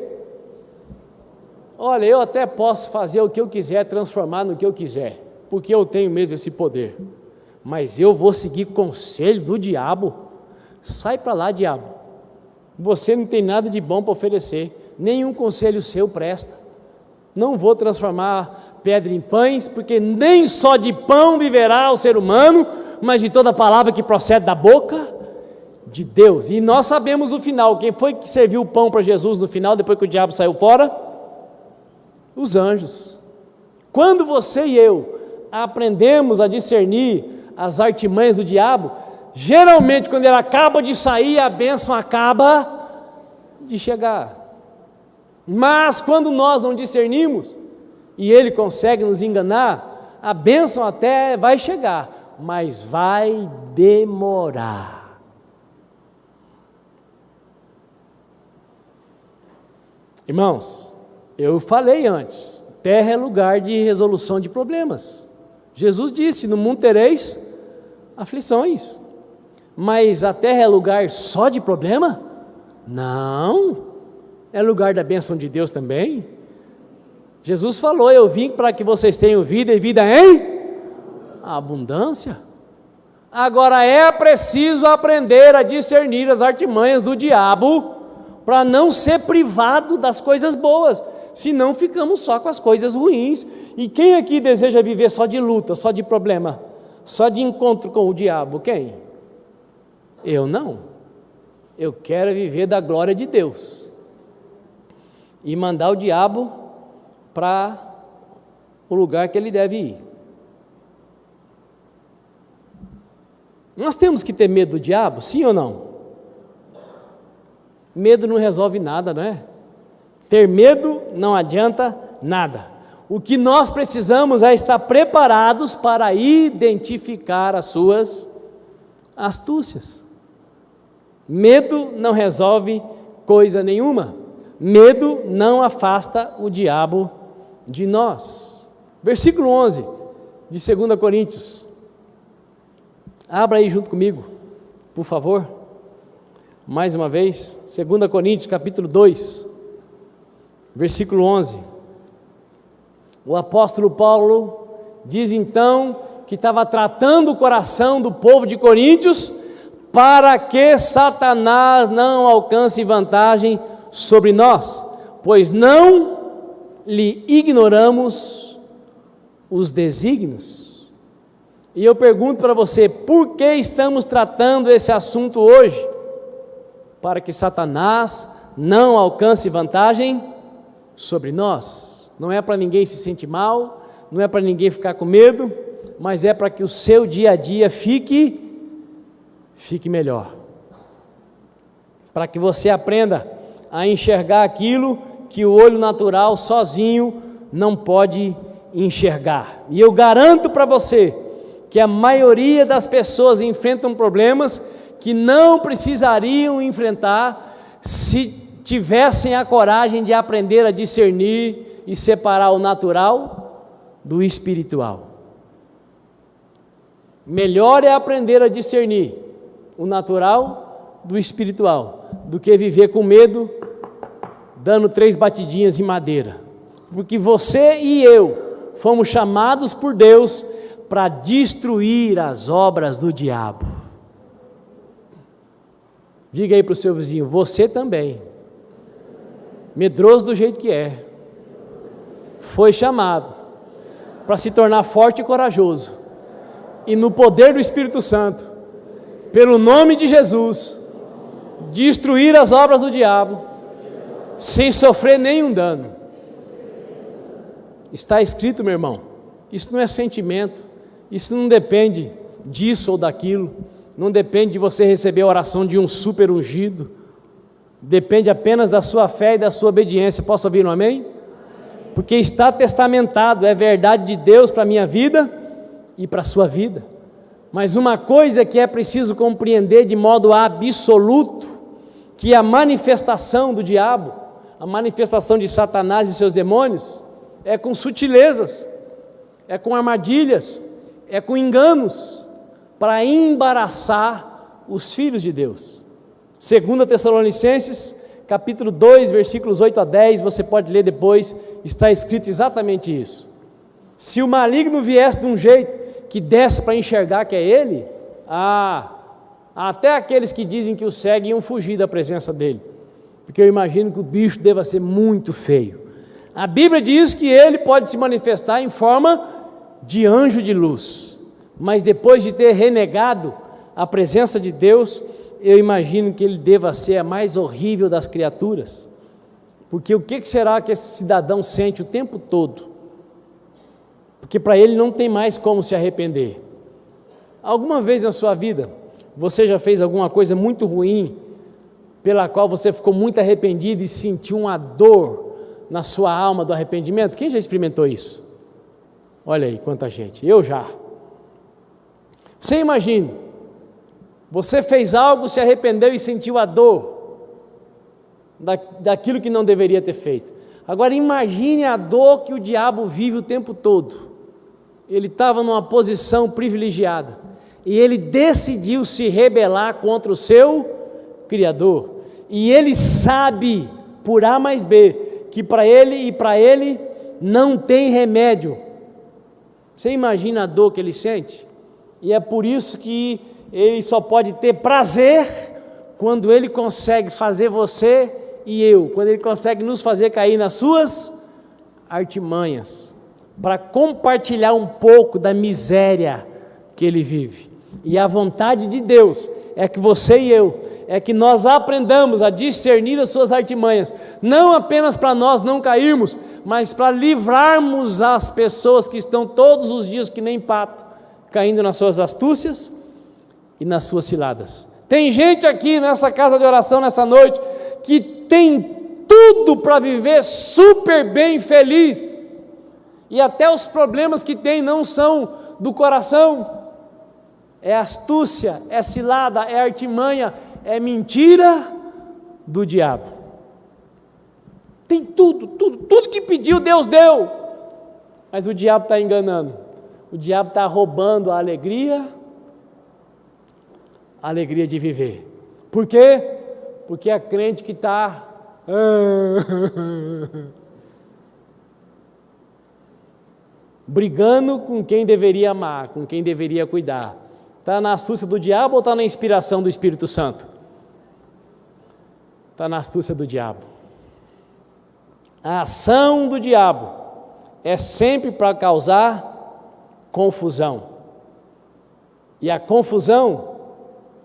Olha, eu até posso fazer o que eu quiser, transformar no que eu quiser, porque eu tenho mesmo esse poder, mas eu vou seguir conselho do diabo? Sai para lá, diabo, você não tem nada de bom para oferecer, nenhum conselho seu presta, não vou transformar pedra em pães, porque nem só de pão viverá o ser humano, mas de toda palavra que procede da boca de Deus. E nós sabemos o final. Quem foi que serviu o pão para Jesus no final, depois que o diabo saiu fora? Os anjos. Quando você e eu aprendemos a discernir as artimanhas do diabo, geralmente quando ele acaba de sair, a bênção acaba de chegar. Mas quando nós não discernimos e ele consegue nos enganar, a bênção até vai chegar, mas vai demorar. Irmãos, eu falei antes, terra é lugar de resolução de problemas. Jesus disse, no mundo tereis aflições, mas a terra é lugar só de problema? Não, é lugar da bênção de Deus também. Jesus falou, eu vim para que vocês tenham vida e vida em abundância. Agora é preciso aprender a discernir as artimanhas do diabo, para não ser privado das coisas boas, senão ficamos só com as coisas ruins. E quem aqui deseja viver só de luta, só de problema, só de encontro com o diabo? Quem? Eu não. Eu quero viver da glória de Deus e mandar o diabo para o lugar que ele deve ir. Nós temos que ter medo do diabo, sim ou não? Medo não resolve nada, não é? Ter medo não adianta nada. O que nós precisamos é estar preparados para identificar as suas astúcias. Medo não resolve coisa nenhuma. Medo não afasta o diabo de nós. Versículo 11 de 2 Coríntios. Abra aí junto comigo, por favor. Mais uma vez, 2 Coríntios capítulo 2, versículo 11, o apóstolo Paulo diz então que estava tratando o coração do povo de Coríntios para que Satanás não alcance vantagem sobre nós, pois não lhe ignoramos os desígnios. E eu pergunto para você, por que estamos tratando esse assunto hoje? Para que Satanás não alcance vantagem sobre nós. Não é para ninguém se sentir mal, não é para ninguém ficar com medo, mas é para que o seu dia a dia fique melhor. Para que você aprenda a enxergar aquilo que o olho natural sozinho não pode enxergar. E eu garanto para você que a maioria das pessoas enfrentam problemas que não precisariam enfrentar se tivessem a coragem de aprender a discernir e separar o natural do espiritual. Melhor é aprender a discernir o natural do espiritual, do que viver com medo, dando 3 batidinhas em madeira, porque você e eu fomos chamados por Deus para destruir as obras do diabo. Diga aí para o seu vizinho, você também, medroso do jeito que é, foi chamado para se tornar forte e corajoso, e no poder do Espírito Santo, pelo nome de Jesus, destruir as obras do diabo, sem sofrer nenhum dano. Está escrito, meu irmão, isso não é sentimento, isso não depende disso ou daquilo, não depende de você receber a oração de um super ungido, depende apenas da sua fé e da sua obediência. Posso ouvir um amém? Porque está testamentado, é verdade de Deus para a minha vida e para a sua vida. Mas uma coisa que é preciso compreender de modo absoluto, que a manifestação do diabo a manifestação de Satanás e seus demônios é com sutilezas, é com armadilhas, é com enganos, para embaraçar os filhos de Deus. 2 Tessalonicenses, capítulo 2, versículos 8 a 10, você pode ler depois, está escrito exatamente isso. Se o maligno viesse de um jeito que desse para enxergar que é ele, até aqueles que dizem que o seguem iam fugir da presença dele, porque eu imagino que o bicho deva ser muito feio. A Bíblia diz que ele pode se manifestar em forma de anjo de luz, mas depois de ter renegado a presença de Deus, eu imagino que ele deva ser a mais horrível das criaturas, porque o que será que esse cidadão sente o tempo todo? Porque para ele não tem mais como se arrepender. Alguma vez na sua vida, você já fez alguma coisa muito ruim, pela qual você ficou muito arrependido e sentiu uma dor na sua alma do arrependimento? Quem já experimentou isso? Olha aí quanta gente, eu já. Você imagina, você fez algo, se arrependeu e sentiu a dor daquilo que não deveria ter feito. Agora imagine a dor que o diabo vive o tempo todo. Ele estava numa posição privilegiada e ele decidiu se rebelar contra o seu Criador, e ele sabe por A mais B que para ele não tem remédio. Você imagina a dor que ele sente? E é por isso que ele só pode ter prazer quando ele consegue fazer você e eu, quando ele consegue nos fazer cair nas suas artimanhas, para compartilhar um pouco da miséria que ele vive. E a vontade de Deus é que você e eu, é que nós aprendamos a discernir as suas artimanhas, não apenas para nós não cairmos, mas para livrarmos as pessoas que estão todos os dias que nem pato, caindo nas suas astúcias e nas suas ciladas. Tem gente aqui nessa casa de oração nessa noite que tem tudo para viver super bem feliz, e até os problemas que tem não são do coração, é astúcia, é cilada, é artimanha, é mentira do diabo. Tem tudo que pediu, Deus deu, mas o diabo está enganando, o diabo está roubando a alegria de viver. Por quê? Porque é crente que está brigando com quem deveria amar, com quem deveria cuidar. Está na astúcia do diabo ou está na inspiração do Espírito Santo? Está na astúcia do diabo. A ação do diabo é sempre para causar confusão. E a confusão,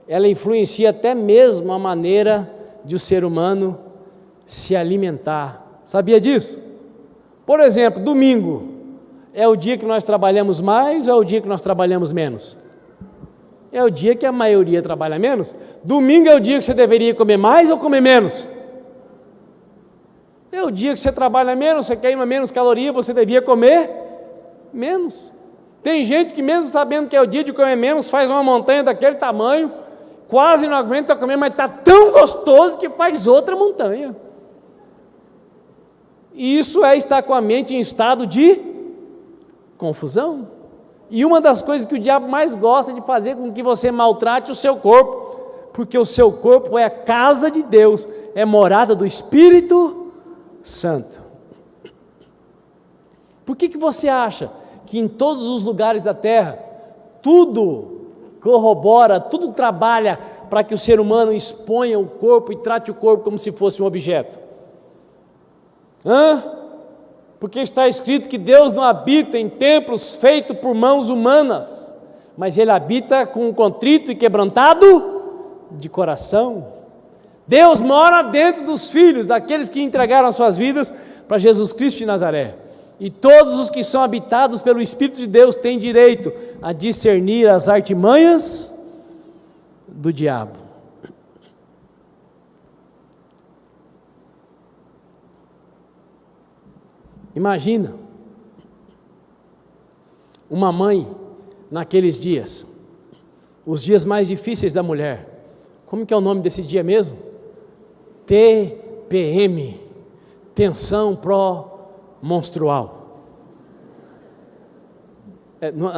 ela influencia até mesmo a maneira de o ser humano se alimentar. Sabia disso? Por exemplo, domingo é o dia que nós trabalhamos mais ou é o dia que nós trabalhamos menos? É o dia que a maioria trabalha menos. Domingo é o dia que você deveria comer mais ou comer menos? É o dia que você trabalha menos, você queima menos caloria, você devia comer menos. Tem gente que mesmo sabendo que é o dia de comer menos, faz uma montanha daquele tamanho, quase não aguenta comer, mas está tão gostoso que faz outra montanha. E isso é estar com a mente em estado de confusão. E uma das coisas que o diabo mais gosta de fazer com que você maltrate o seu corpo, porque o seu corpo é a casa de Deus, é morada do Espírito Santo. Por que você acha que em todos os lugares da terra, tudo corrobora, tudo trabalha para que o ser humano exponha o corpo e trate o corpo como se fosse um objeto? Porque está escrito que Deus não habita em templos feitos por mãos humanas, mas Ele habita com um contrito e quebrantado de coração. Deus mora dentro dos filhos, daqueles que entregaram as suas vidas para Jesus Cristo de Nazaré. E todos os que são habitados pelo Espírito de Deus têm direito a discernir as artimanhas do diabo. Imagina uma mãe naqueles dias, os dias mais difíceis da mulher. Como que é o nome desse dia mesmo? TPM, tensão pró-menstrual.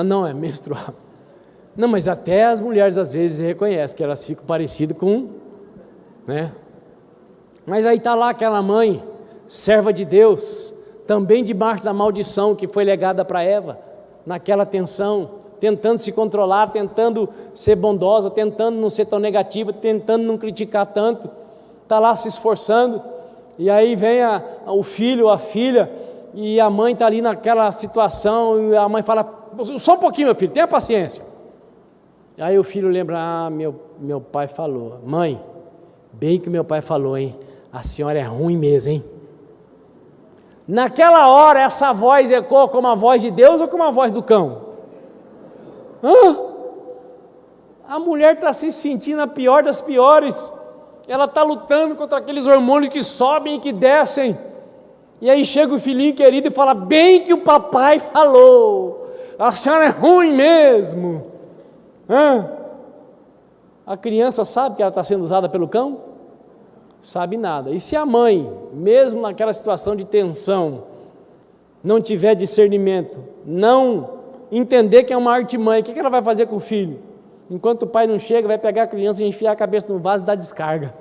Não é menstrual. Não, mas até as mulheres às vezes reconhecem que elas ficam parecidas com, né? Mas aí está lá aquela mãe, serva de Deus, também debaixo da maldição que foi legada para Eva, naquela tensão, tentando se controlar, tentando ser bondosa, tentando não ser tão negativa, tentando não criticar tanto, está lá se esforçando, e aí vem o filho, a filha, e a mãe está ali naquela situação, e a mãe fala, só um pouquinho meu filho, tenha paciência. Aí o filho lembra, meu pai falou, mãe, bem que meu pai falou, hein, a senhora é ruim mesmo, hein. Naquela hora essa voz ecoa como a voz de Deus ou como a voz do cão? A mulher está se sentindo a pior das piores, ela está lutando contra aqueles hormônios que sobem e que descem, e aí chega o filhinho querido e fala, bem que o papai falou, a senhora é ruim mesmo. A criança sabe que ela está sendo usada pelo cão? Sabe nada. E se a mãe, mesmo naquela situação de tensão, não tiver discernimento, não entender que é uma artimanha, o que ela vai fazer com o filho? Enquanto o pai não chega, vai pegar a criança e enfiar a cabeça no vaso e dar descarga.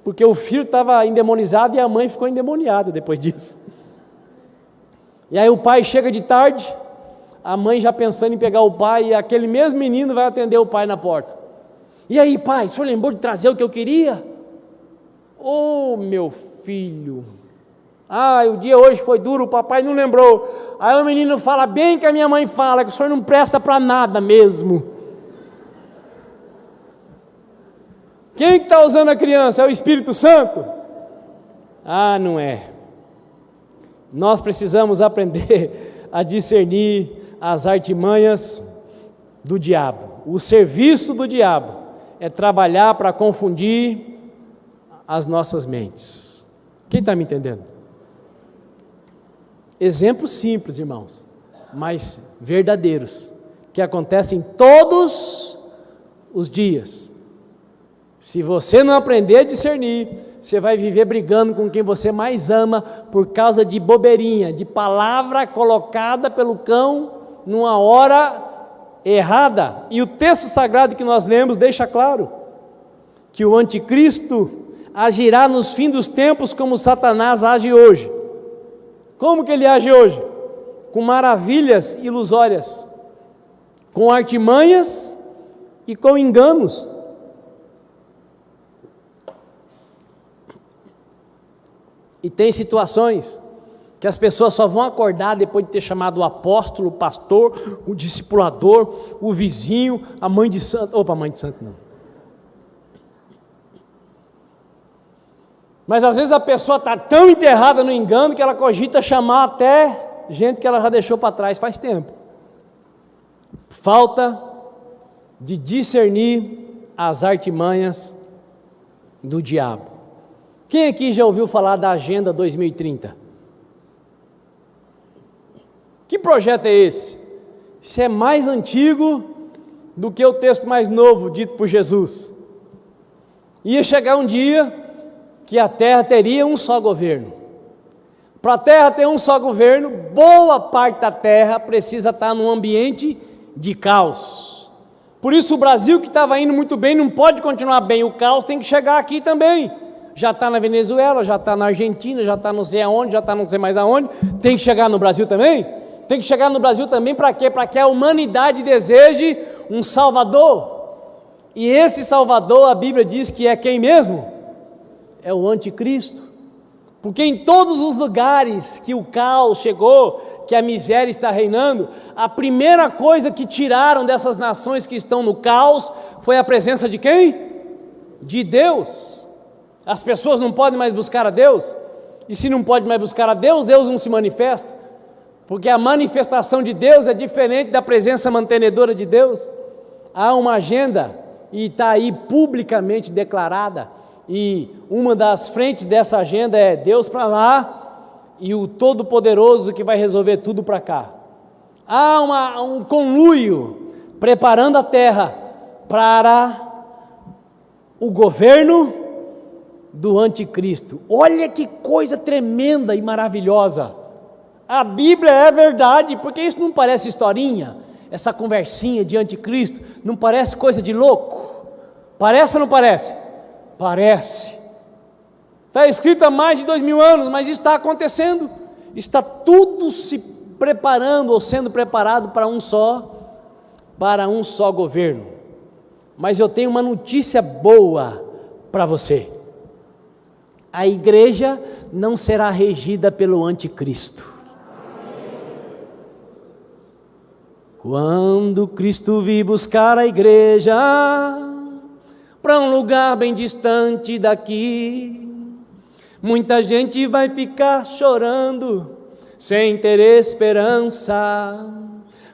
Porque o filho estava endemonizado e a mãe ficou endemoniada depois disso. E aí o pai chega de tarde, a mãe já pensando em pegar o pai, e aquele mesmo menino vai atender o pai na porta. E aí, pai, o senhor lembrou de trazer o que eu queria? Ô, meu filho, o dia hoje foi duro, o papai não lembrou. Aí o menino fala, bem que a minha mãe fala, que o senhor não presta para nada mesmo. Quem que está usando a criança? É o Espírito Santo? Não é. Nós precisamos aprender a discernir as artimanhas do diabo. O serviço do diabo é trabalhar para confundir as nossas mentes. Quem está me entendendo? Exemplos simples, irmãos, mas verdadeiros, que acontecem todos os dias. Se você não aprender a discernir, você vai viver brigando com quem você mais ama por causa de bobeirinha, de palavra colocada pelo cão numa hora errada. E o texto sagrado que nós lemos deixa claro que o anticristo agirá nos fins dos tempos como Satanás age hoje. Como que ele age hoje? Com maravilhas ilusórias, com artimanhas e com enganos. E tem situações que as pessoas só vão acordar depois de ter chamado o apóstolo, o pastor, o discipulador, o vizinho, a mãe de santo. Mãe de santo não. Mas às vezes a pessoa está tão enterrada no engano que ela cogita chamar até gente que ela já deixou para trás faz tempo. Falta de discernir as artimanhas do diabo. Quem aqui já ouviu falar da Agenda 2030? Que projeto é esse? Isso é mais antigo do que o texto mais novo dito por Jesus. Ia chegar um dia que a terra teria um só governo. Para a terra ter um só governo, boa parte da terra precisa estar num ambiente de caos. Por isso o Brasil, que estava indo muito bem, não pode continuar bem. O caos tem que chegar aqui também. Já está na Venezuela, já está na Argentina, já está não sei aonde, já está não sei mais aonde. Tem que chegar no Brasil também? Tem que chegar no Brasil também para quê? Para que a humanidade deseje um Salvador. E esse Salvador, a Bíblia diz que é quem mesmo? É o anticristo. Porque em todos os lugares que o caos chegou, que a miséria está reinando, a primeira coisa que tiraram dessas nações que estão no caos foi a presença de quem? De Deus. As pessoas não podem mais buscar a Deus, e se não pode mais buscar a Deus, Deus não se manifesta, porque a manifestação de Deus é diferente da presença mantenedora de Deus. Há uma agenda, e está aí publicamente declarada, e uma das frentes dessa agenda é Deus para lá, e o Todo-Poderoso que vai resolver tudo para cá. Há um conluio, preparando a terra para o governo do anticristo. Olha que coisa tremenda e maravilhosa. A Bíblia é verdade, porque isso não parece historinha, essa conversinha de anticristo, não parece coisa de louco? Parece ou não parece? Parece. Está escrito há mais de 2000 anos, mas está acontecendo. Está tudo se preparando ou sendo preparado para um só governo. Mas eu tenho uma notícia boa para você. A igreja não será regida pelo anticristo. Quando Cristo vir buscar a igreja para um lugar bem distante daqui, muita gente vai ficar chorando, sem ter esperança.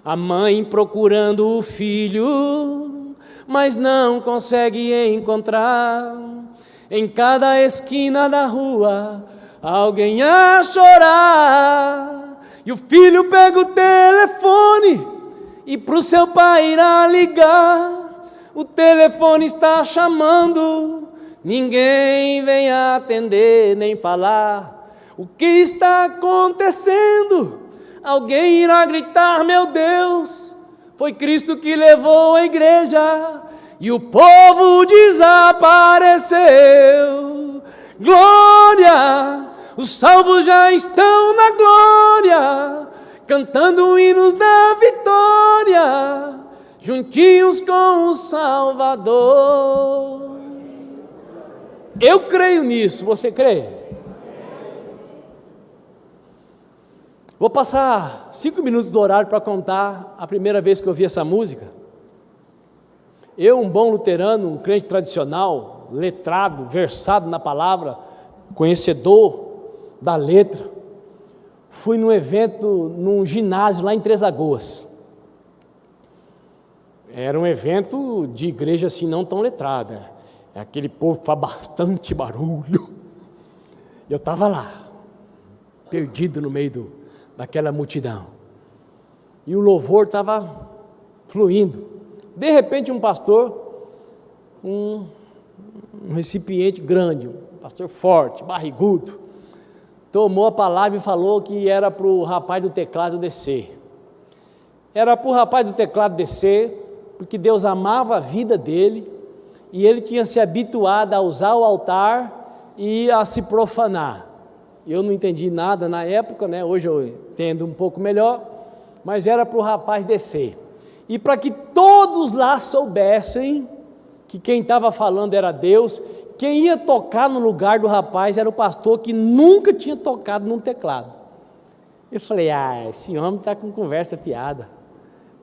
A mãe procurando o filho, mas não consegue encontrar. Em cada esquina da rua, alguém a chorar. E o filho pega o telefone e pro seu pai irá ligar. O telefone está chamando, ninguém vem atender nem falar. O que está acontecendo? Alguém irá gritar: meu Deus, foi Cristo que levou a igreja e o povo desapareceu. Glória, os salvos já estão na glória, cantando hinos da vitória, juntinhos com o Salvador. Eu creio nisso, você crê? Vou passar 5 minutos do horário para contar a primeira vez que eu ouvi essa música. Eu, um bom luterano, um crente tradicional, letrado, versado na palavra, conhecedor da letra, fui num evento, num ginásio lá em Três Lagoas. Era um evento de igreja assim não tão letrada. Aquele povo que faz bastante barulho. Eu estava lá, perdido no meio daquela multidão. E o louvor estava fluindo. De repente um pastor, um recipiente grande, um pastor forte, barrigudo, tomou a palavra e falou que era para o rapaz do teclado descer. Era para o rapaz do teclado descer, porque Deus amava a vida dele, e ele tinha se habituado a usar o altar e a se profanar. Eu não entendi nada na época, né? Hoje eu entendo um pouco melhor, mas era para o rapaz descer. E para que todos lá soubessem que quem estava falando era Deus, quem ia tocar no lugar do rapaz era o pastor que nunca tinha tocado num teclado. Eu falei: esse homem está com conversa fiada,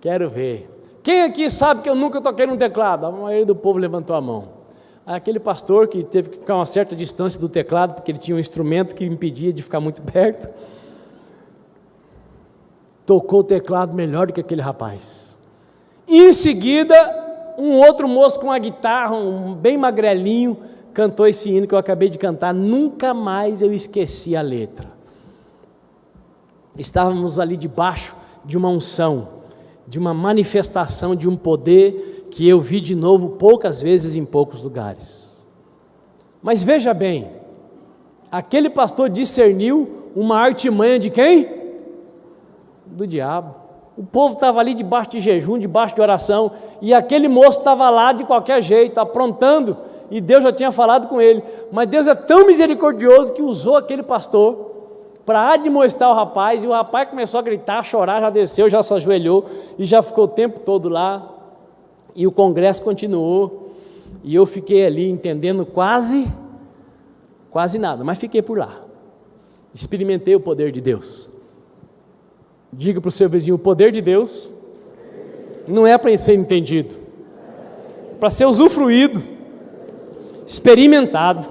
quero ver. Quem aqui sabe que eu nunca toquei num teclado? A maioria do povo levantou a mão. Aquele pastor que teve que ficar a uma certa distância do teclado, porque ele tinha um instrumento que impedia de ficar muito perto, tocou o teclado melhor do que aquele rapaz. E em seguida, um outro moço com uma guitarra, bem magrelinho, cantou esse hino que eu acabei de cantar. Nunca mais eu esqueci a letra. Estávamos ali debaixo de uma unção, de uma manifestação de um poder que eu vi de novo poucas vezes em poucos lugares. Mas veja bem, aquele pastor discerniu uma artimanha de quem? Do diabo. O povo estava ali debaixo de jejum, debaixo de oração, e aquele moço estava lá de qualquer jeito, aprontando, e Deus já tinha falado com ele. Mas Deus é tão misericordioso que usou aquele pastor para admoestar o rapaz, e o rapaz começou a gritar, a chorar, já desceu, já se ajoelhou, e já ficou o tempo todo lá. E o congresso continuou, e eu fiquei ali entendendo quase nada, mas fiquei por lá. Experimentei o poder de Deus. Diga para o seu vizinho: o poder de Deus não é para ser entendido, é para ser usufruído, experimentado.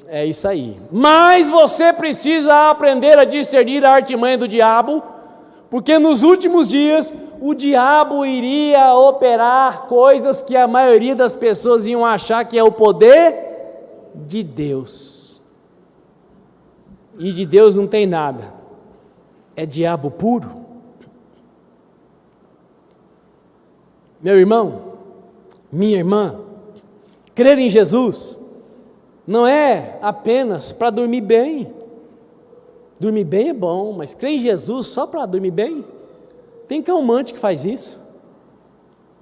É isso aí. Mas você precisa aprender a discernir a artimanha do diabo, porque nos últimos dias o diabo iria operar coisas que a maioria das pessoas iam achar que é o poder de Deus. E de Deus não tem nada, é diabo puro. Meu irmão, minha irmã, crer em Jesus não é apenas para dormir bem. Dormir bem é bom, mas crer em Jesus só para dormir bem? Tem calmante que faz isso.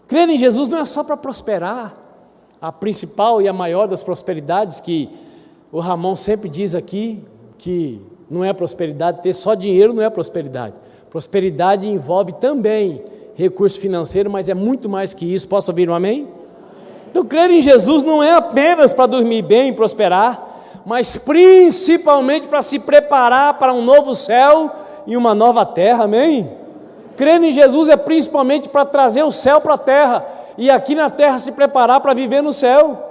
Crer em Jesus não é só para prosperar. A principal e a maior das prosperidades, que o Ramon sempre diz aqui, que não é prosperidade, ter só dinheiro não é prosperidade. Prosperidade envolve também recurso financeiro, mas é muito mais que isso. Posso ouvir um amém? Então, crer em Jesus não é apenas para dormir bem e prosperar, mas principalmente para se preparar para um novo céu e uma nova terra, amém? Crer em Jesus é principalmente para trazer o céu para a terra, e aqui na terra se preparar para viver no céu.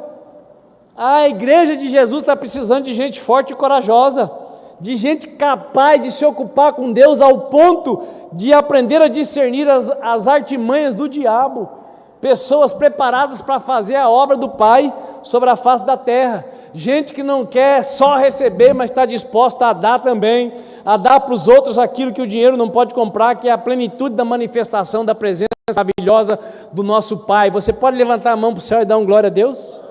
A igreja de Jesus está precisando de gente forte e corajosa, de gente capaz de se ocupar com Deus ao ponto de aprender a discernir as artimanhas do diabo, pessoas preparadas para fazer a obra do Pai sobre a face da terra, gente que não quer só receber, mas está disposta a dar também, a dar para os outros aquilo que o dinheiro não pode comprar, que é a plenitude da manifestação da presença maravilhosa do nosso Pai. Você pode levantar a mão para o céu e dar um glória a Deus?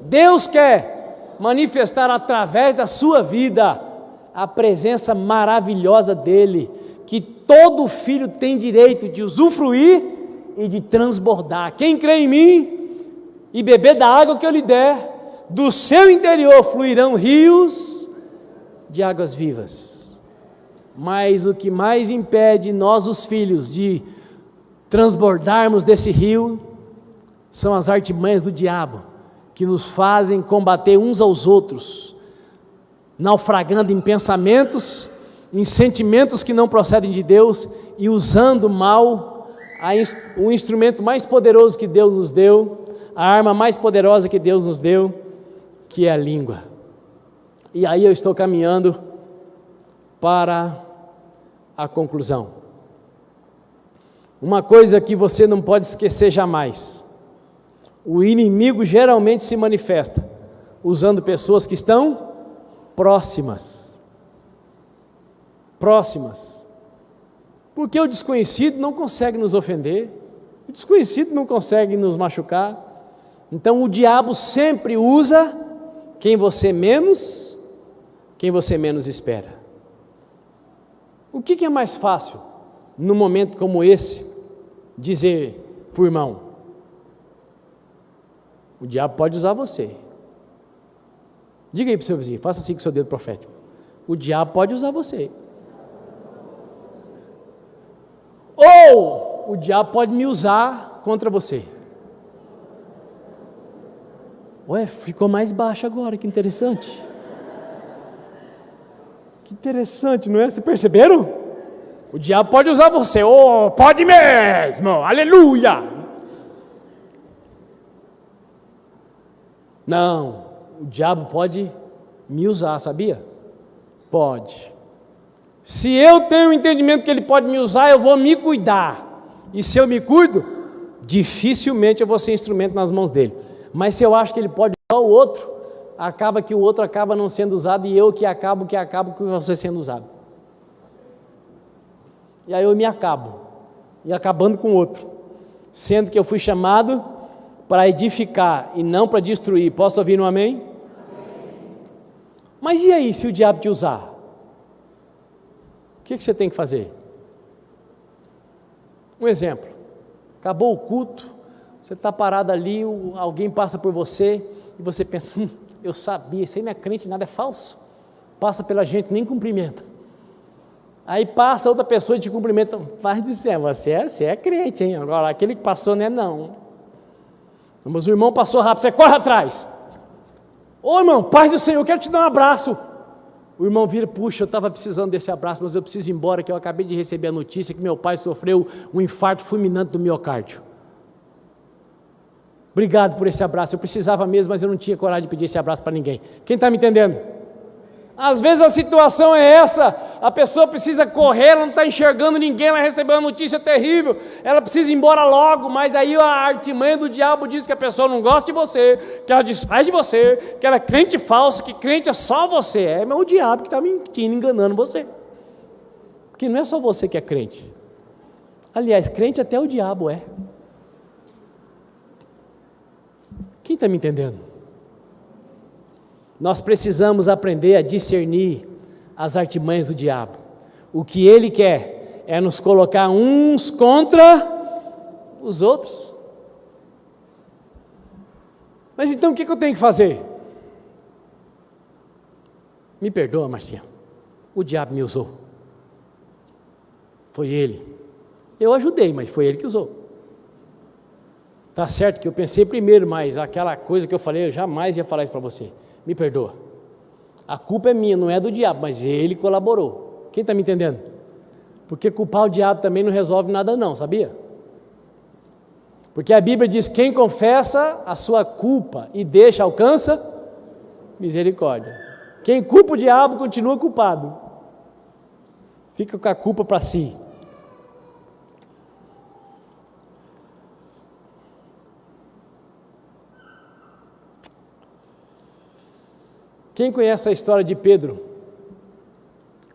Deus quer manifestar através da sua vida a presença maravilhosa dEle, que todo filho tem direito de usufruir e de transbordar. Quem crê em mim e beber da água que eu lhe der, do seu interior fluirão rios de águas vivas. Mas o que mais impede nós, os filhos, de transbordarmos desse rio, são as artimanhas do diabo, que nos fazem combater uns aos outros, naufragando em pensamentos, em sentimentos que não procedem de Deus, e usando mal o instrumento mais poderoso que Deus nos deu, a arma mais poderosa que Deus nos deu, que é a língua. E aí eu estou caminhando para a conclusão. Uma coisa que você não pode esquecer jamais: o inimigo geralmente se manifesta usando pessoas que estão próximas. Porque o desconhecido não consegue nos ofender, o desconhecido não consegue nos machucar. Então o diabo sempre usa quem você menos espera. O que é mais fácil, num momento como esse, dizer para o irmão? O diabo pode usar você. Diga aí para o seu vizinho, faça assim com o seu dedo profético. O diabo pode usar você. Ou o diabo pode me usar contra você. Ué, ficou mais baixo agora, que interessante. Que interessante, não é? Vocês perceberam? O diabo pode usar você. Oh, pode mesmo, aleluia. Não, o diabo pode me usar, sabia? Pode. Se eu tenho o entendimento que ele pode me usar, eu vou me cuidar. E se eu me cuido, dificilmente eu vou ser instrumento nas mãos dele. Mas se eu acho que ele pode usar o outro, acaba que o outro acaba não sendo usado e eu que acabo com você sendo usado. E aí eu me acabo, e acabando com o outro, sendo que eu fui chamado para edificar e não para destruir. Posso ouvir um amém? Amém. Mas e aí se o diabo te usar? O que você tem que fazer? Um exemplo: acabou o culto, você está parado ali, alguém passa por você e você pensa, eu sabia, isso aí não é crente, nada, é falso. Passa pela gente, nem cumprimenta. Aí passa outra pessoa e te cumprimenta, vai dizer, você é crente, hein? Agora aquele que passou não é não. Mas o irmão passou rápido, você corre atrás. Ô irmão, paz do Senhor, eu quero te dar um abraço. O irmão vira, puxa, eu estava precisando desse abraço, mas eu preciso ir embora, que eu acabei de receber a notícia que meu pai sofreu um infarto fulminante do miocárdio. Obrigado por esse abraço, eu precisava mesmo, mas eu não tinha coragem de pedir esse abraço para ninguém. Quem está me entendendo? Às vezes a situação é essa, a pessoa precisa correr, ela não está enxergando ninguém, ela recebeu uma notícia terrível, ela precisa ir embora logo, mas aí a artimanha do diabo diz que a pessoa não gosta de você, que ela desfaz de você, que ela é crente falsa, que crente é só você. É o diabo que está mentindo, enganando você. Porque não é só você que é crente. Aliás, crente até o diabo é. Quem está me entendendo? Nós precisamos aprender a discernir as artimanhas do diabo. O que ele quer é nos colocar uns contra os outros. Mas então o que eu tenho que fazer? Me perdoa, Marcinha, o diabo me usou. Foi ele. Eu ajudei, mas foi ele que usou. Tá certo que eu pensei primeiro, mas aquela coisa que eu falei, eu jamais ia falar isso para você. Me perdoa. A culpa é minha, não é do diabo, mas ele colaborou. Quem está me entendendo? Porque culpar o diabo também não resolve nada não, sabia? Porque a Bíblia diz, quem confessa a sua culpa e deixa, alcança misericórdia. Quem culpa o diabo continua culpado. Fica com a culpa para si. Quem conhece a história de Pedro?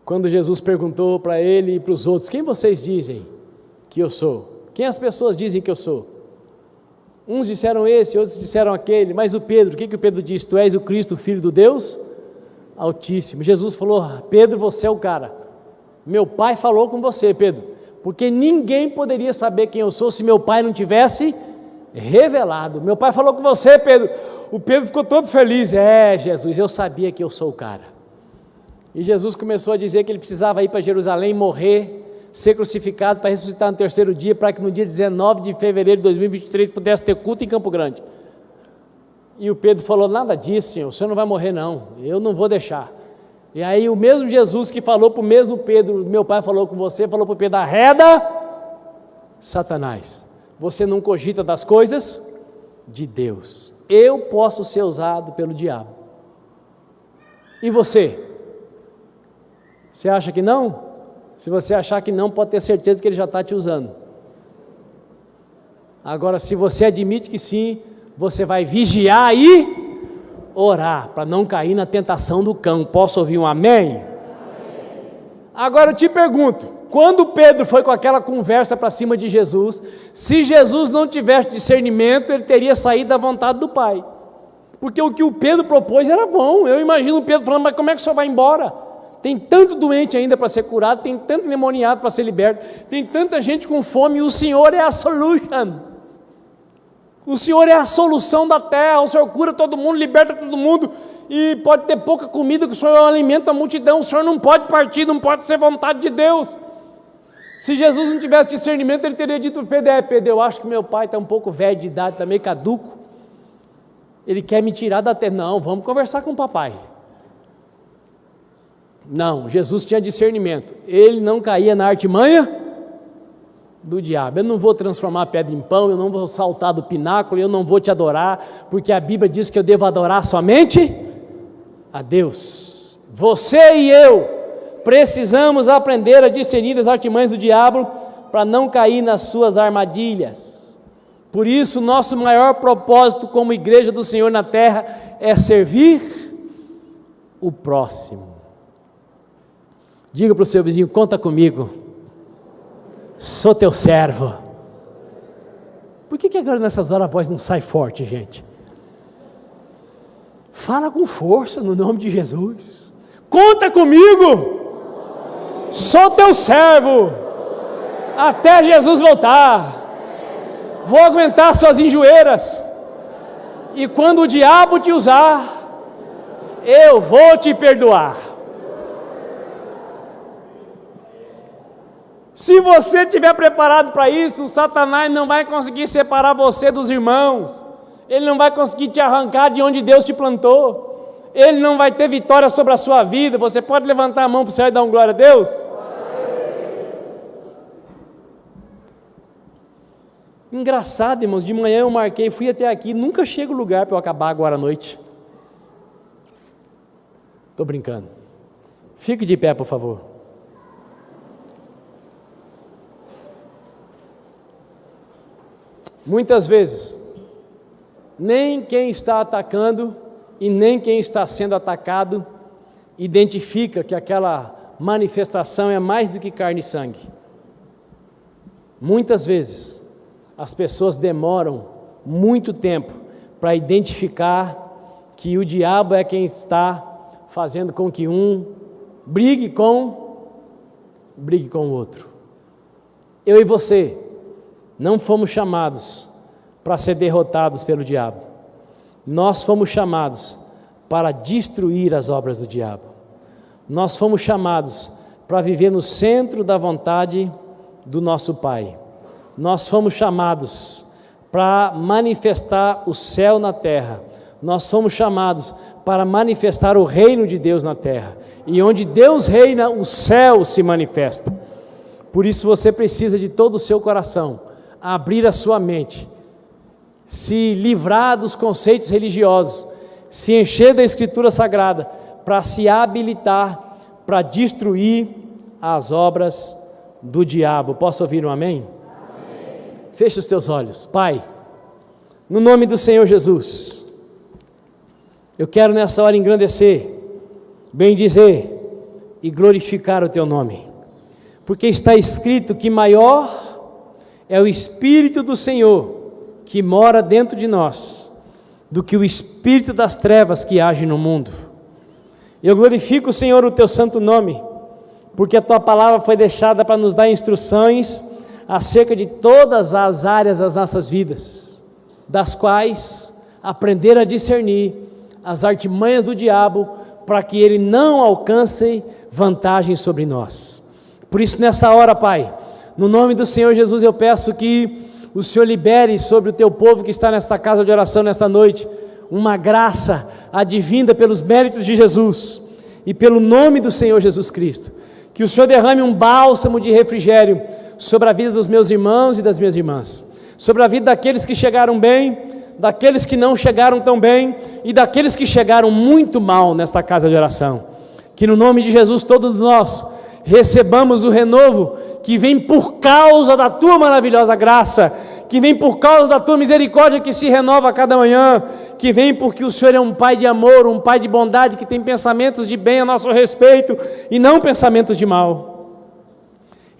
Quando Jesus perguntou para ele e para os outros, quem vocês dizem que eu sou? Quem as pessoas dizem que eu sou? Uns disseram esse, outros disseram aquele, mas o Pedro, o que o Pedro disse? Tu és o Cristo, o Filho do Deus Altíssimo. Jesus falou, Pedro, você é o cara. Meu pai falou com você, Pedro, porque ninguém poderia saber quem eu sou se meu pai não tivesse revelado. Meu pai falou com você, Pedro. O Pedro ficou todo feliz. Jesus, eu sabia que eu sou o cara. E Jesus começou a dizer que ele precisava ir para Jerusalém, morrer, ser crucificado para ressuscitar no terceiro dia, para que no dia 19 de fevereiro de 2023 pudesse ter culto em Campo Grande. E o Pedro falou, nada disso, Senhor, o Senhor não vai morrer não, eu não vou deixar. E aí o mesmo Jesus que falou para o mesmo Pedro, meu pai falou com você, falou para o Pedro, arreda, Satanás, você não cogita das coisas de Deus. Eu posso ser usado pelo diabo. E você? Você acha que não? Se você achar que não, pode ter certeza que ele já está te usando. Agora, se você admite que sim, você vai vigiar e orar, para não cair na tentação do cão. Posso ouvir um amém? Amém. Agora eu te pergunto, quando Pedro foi com aquela conversa para cima de Jesus, se Jesus não tivesse discernimento, ele teria saído da vontade do Pai, porque o que o Pedro propôs era bom. Eu imagino o Pedro falando, mas como é que o senhor vai embora? Tem tanto doente ainda para ser curado, tem tanto endemoniado para ser liberto, tem tanta gente com fome, e o Senhor é a solution, o Senhor é a solução da terra, o Senhor cura todo mundo, liberta todo mundo, e pode ter pouca comida, que o Senhor alimenta a multidão, o Senhor não pode partir, não pode ser vontade de Deus. Se Jesus não tivesse discernimento, ele teria dito para Pedro, Pedro, eu acho que meu pai está um pouco velho de idade, está meio caduco, ele quer me tirar da terra. Não, vamos conversar com o papai. Não, Jesus tinha discernimento, ele não caía na artimanha do diabo. Eu não vou transformar a pedra em pão, eu não vou saltar do pináculo, eu não vou te adorar, porque a Bíblia diz que eu devo adorar somente a Deus. Você e eu precisamos aprender a discernir as artimanhas do diabo, para não cair nas suas armadilhas. Por isso, nosso maior propósito como igreja do Senhor na terra é servir o próximo. Diga para o seu vizinho, conta comigo, sou teu servo. Por que agora nessas horas a voz não sai forte, gente? Fala com força no nome de Jesus. Conta comigo, sou teu servo, até Jesus voltar. Vou aguentar suas enjoeiras, e quando o diabo te usar, eu vou te perdoar. Se você estiver preparado para isso, o Satanás não vai conseguir separar você dos irmãos, ele não vai conseguir te arrancar de onde Deus te plantou, ele não vai ter vitória sobre a sua vida. Você pode levantar a mão para o céu e dar um glória a Deus? Engraçado, irmãos, de manhã eu marquei, fui até aqui, nunca chega o lugar para eu acabar agora à noite. Estou brincando. Fique de pé, por favor. Muitas vezes, nem quem está atacando e nem quem está sendo atacado identifica que aquela manifestação é mais do que carne e sangue. Muitas vezes, as pessoas demoram muito tempo para identificar que o diabo é quem está fazendo com que um brigue com o outro. Eu e você não fomos chamados para ser derrotados pelo diabo. Nós fomos chamados para destruir as obras do diabo. Nós fomos chamados para viver no centro da vontade do nosso Pai. Nós fomos chamados para manifestar o céu na terra. Nós fomos chamados para manifestar o reino de Deus na terra. E onde Deus reina, o céu se manifesta. Por isso você precisa de todo o seu coração abrir a sua mente, se livrar dos conceitos religiosos, se encher da Escritura Sagrada, para se habilitar para destruir as obras do diabo. Posso ouvir um amém? Amém. Feche os teus olhos. Pai, no nome do Senhor Jesus, eu quero nessa hora engrandecer, bendizer e glorificar o teu nome, porque está escrito que maior é o Espírito do Senhor que mora dentro de nós, do que o espírito das trevas que age no mundo. Eu glorifico, Senhor, o teu santo nome, porque a tua palavra foi deixada para nos dar instruções acerca de todas as áreas das nossas vidas, das quais aprender a discernir as artimanhas do diabo, para que ele não alcance vantagem sobre nós. Por isso, nessa hora, Pai, no nome do Senhor Jesus, eu peço que o Senhor libere sobre o teu povo que está nesta casa de oração nesta noite, uma graça advinda pelos méritos de Jesus e pelo nome do Senhor Jesus Cristo. Que o Senhor derrame um bálsamo de refrigério sobre a vida dos meus irmãos e das minhas irmãs, sobre a vida daqueles que chegaram bem, daqueles que não chegaram tão bem e daqueles que chegaram muito mal nesta casa de oração. Que no nome de Jesus todos nós recebamos o renovo que vem por causa da tua maravilhosa graça, que vem por causa da tua misericórdia que se renova a cada manhã, que vem porque o Senhor é um Pai de amor, um Pai de bondade, que tem pensamentos de bem a nosso respeito e não pensamentos de mal.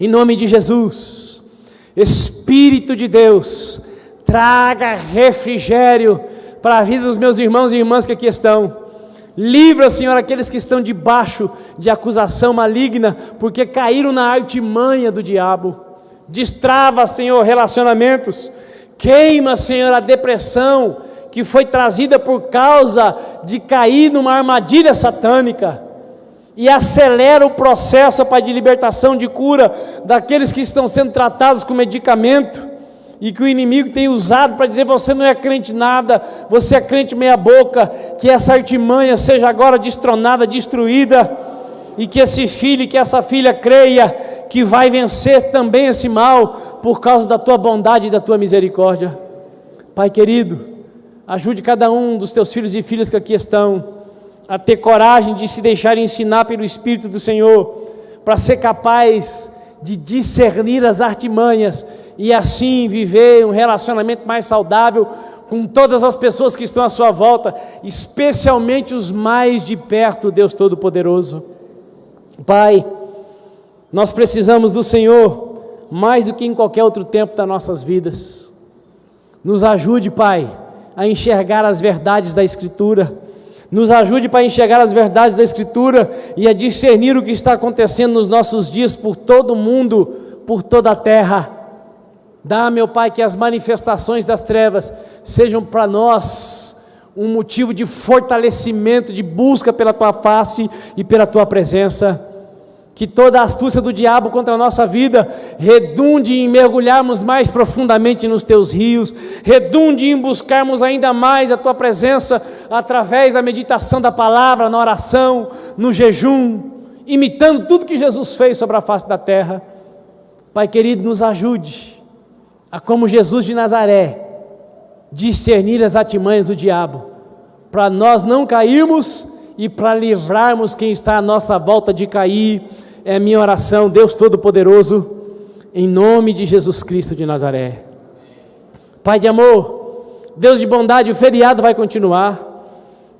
Em nome de Jesus, Espírito de Deus, traga refrigério para a vida dos meus irmãos e irmãs que aqui estão. Livra, Senhor, aqueles que estão debaixo de acusação maligna, porque caíram na artimanha do diabo. Destrava, Senhor, relacionamentos. Queima, Senhor, a depressão que foi trazida por causa de cair numa armadilha satânica. E acelera o processo, Pai, de libertação, de cura daqueles que estão sendo tratados com medicamento e que o inimigo tem usado para dizer: você não é crente nada, você é crente meia boca. Que essa artimanha seja agora destronada, destruída, e que esse filho e que essa filha creia que vai vencer também esse mal por causa da tua bondade e da tua misericórdia. Pai querido, ajude cada um dos teus filhos e filhas que aqui estão a ter coragem de se deixar ensinar pelo Espírito do Senhor, para ser capaz de discernir as artimanhas e assim viver um relacionamento mais saudável com todas as pessoas que estão à sua volta, especialmente os mais de perto, Deus Todo-Poderoso. Pai, nós precisamos do Senhor mais do que em qualquer outro tempo das nossas vidas. Nos ajude, Pai, a enxergar as verdades da Escritura. Nos ajude para enxergar as verdades da Escritura e a discernir o que está acontecendo nos nossos dias por todo o mundo, por toda a terra. Dá, meu Pai, que as manifestações das trevas sejam para nós um motivo de fortalecimento, de busca pela Tua face e pela Tua presença. Que toda a astúcia do diabo contra a nossa vida redunde em mergulharmos mais profundamente nos Teus rios, redunde em buscarmos ainda mais a Tua presença através da meditação da palavra, na oração, no jejum, imitando tudo que Jesus fez sobre a face da terra. Pai querido, nos ajude a, como Jesus de Nazaré, discernir as artimanhas do diabo, para nós não cairmos e para livrarmos quem está à nossa volta de cair. É a minha oração, Deus Todo-Poderoso, em nome de Jesus Cristo de Nazaré. Pai de amor, Deus de bondade, o feriado vai continuar,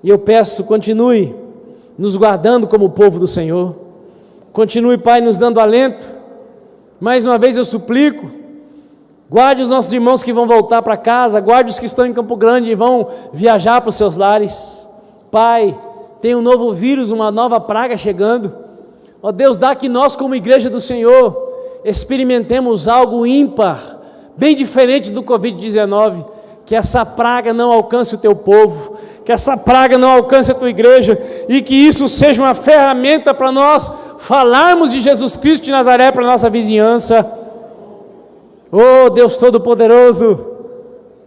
e eu peço, continue nos guardando como povo do Senhor, continue, Pai, nos dando alento. Mais uma vez eu suplico, guarde os nossos irmãos que vão voltar para casa, guarde os que estão em Campo Grande e vão viajar para os seus lares, Pai, tem um novo vírus, uma nova praga chegando. Ó Deus, dá que nós como igreja do Senhor experimentemos algo ímpar, bem diferente do Covid-19, que essa praga não alcance o teu povo, que essa praga não alcance a tua igreja, e que isso seja uma ferramenta para nós falarmos de Jesus Cristo de Nazaré para a nossa vizinhança. Oh Deus Todo-Poderoso,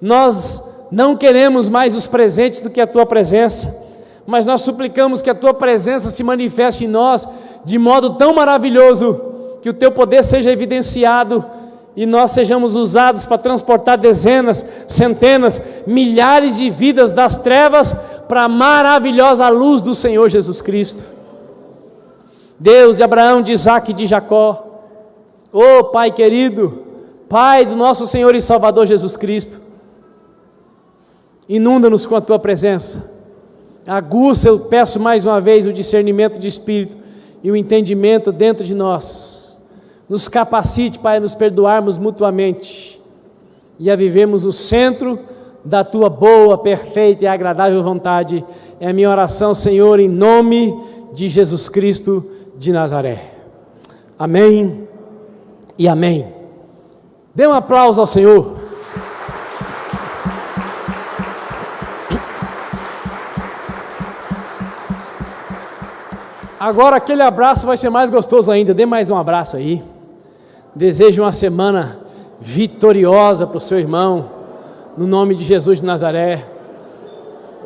nós não queremos mais os presentes do que a tua presença, mas nós suplicamos que a tua presença se manifeste em nós de modo tão maravilhoso, que o teu poder seja evidenciado e nós sejamos usados para transportar dezenas, centenas, milhares de vidas das trevas para a maravilhosa luz do Senhor Jesus Cristo. Deus de Abraão, de Isaac e de Jacó, oh Pai querido, Pai do nosso Senhor e Salvador Jesus Cristo, inunda-nos com a tua presença, aguça, eu peço mais uma vez, o discernimento de espírito e o entendimento dentro de nós. Nos capacite, Pai, a nos perdoarmos mutuamente e a vivermos no centro da tua boa, perfeita e agradável vontade. É a minha oração, Senhor, em nome de Jesus Cristo de Nazaré. Amém e amém. Dê um aplauso ao Senhor. Agora aquele abraço vai ser mais gostoso ainda. Dê mais um abraço aí. Desejo uma semana vitoriosa para o seu irmão, no nome de Jesus de Nazaré.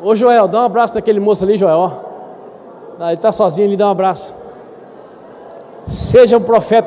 Ô Joel, dá um abraço naquele moço ali, Joel. Ele está sozinho, ele dá um abraço. Seja um profeta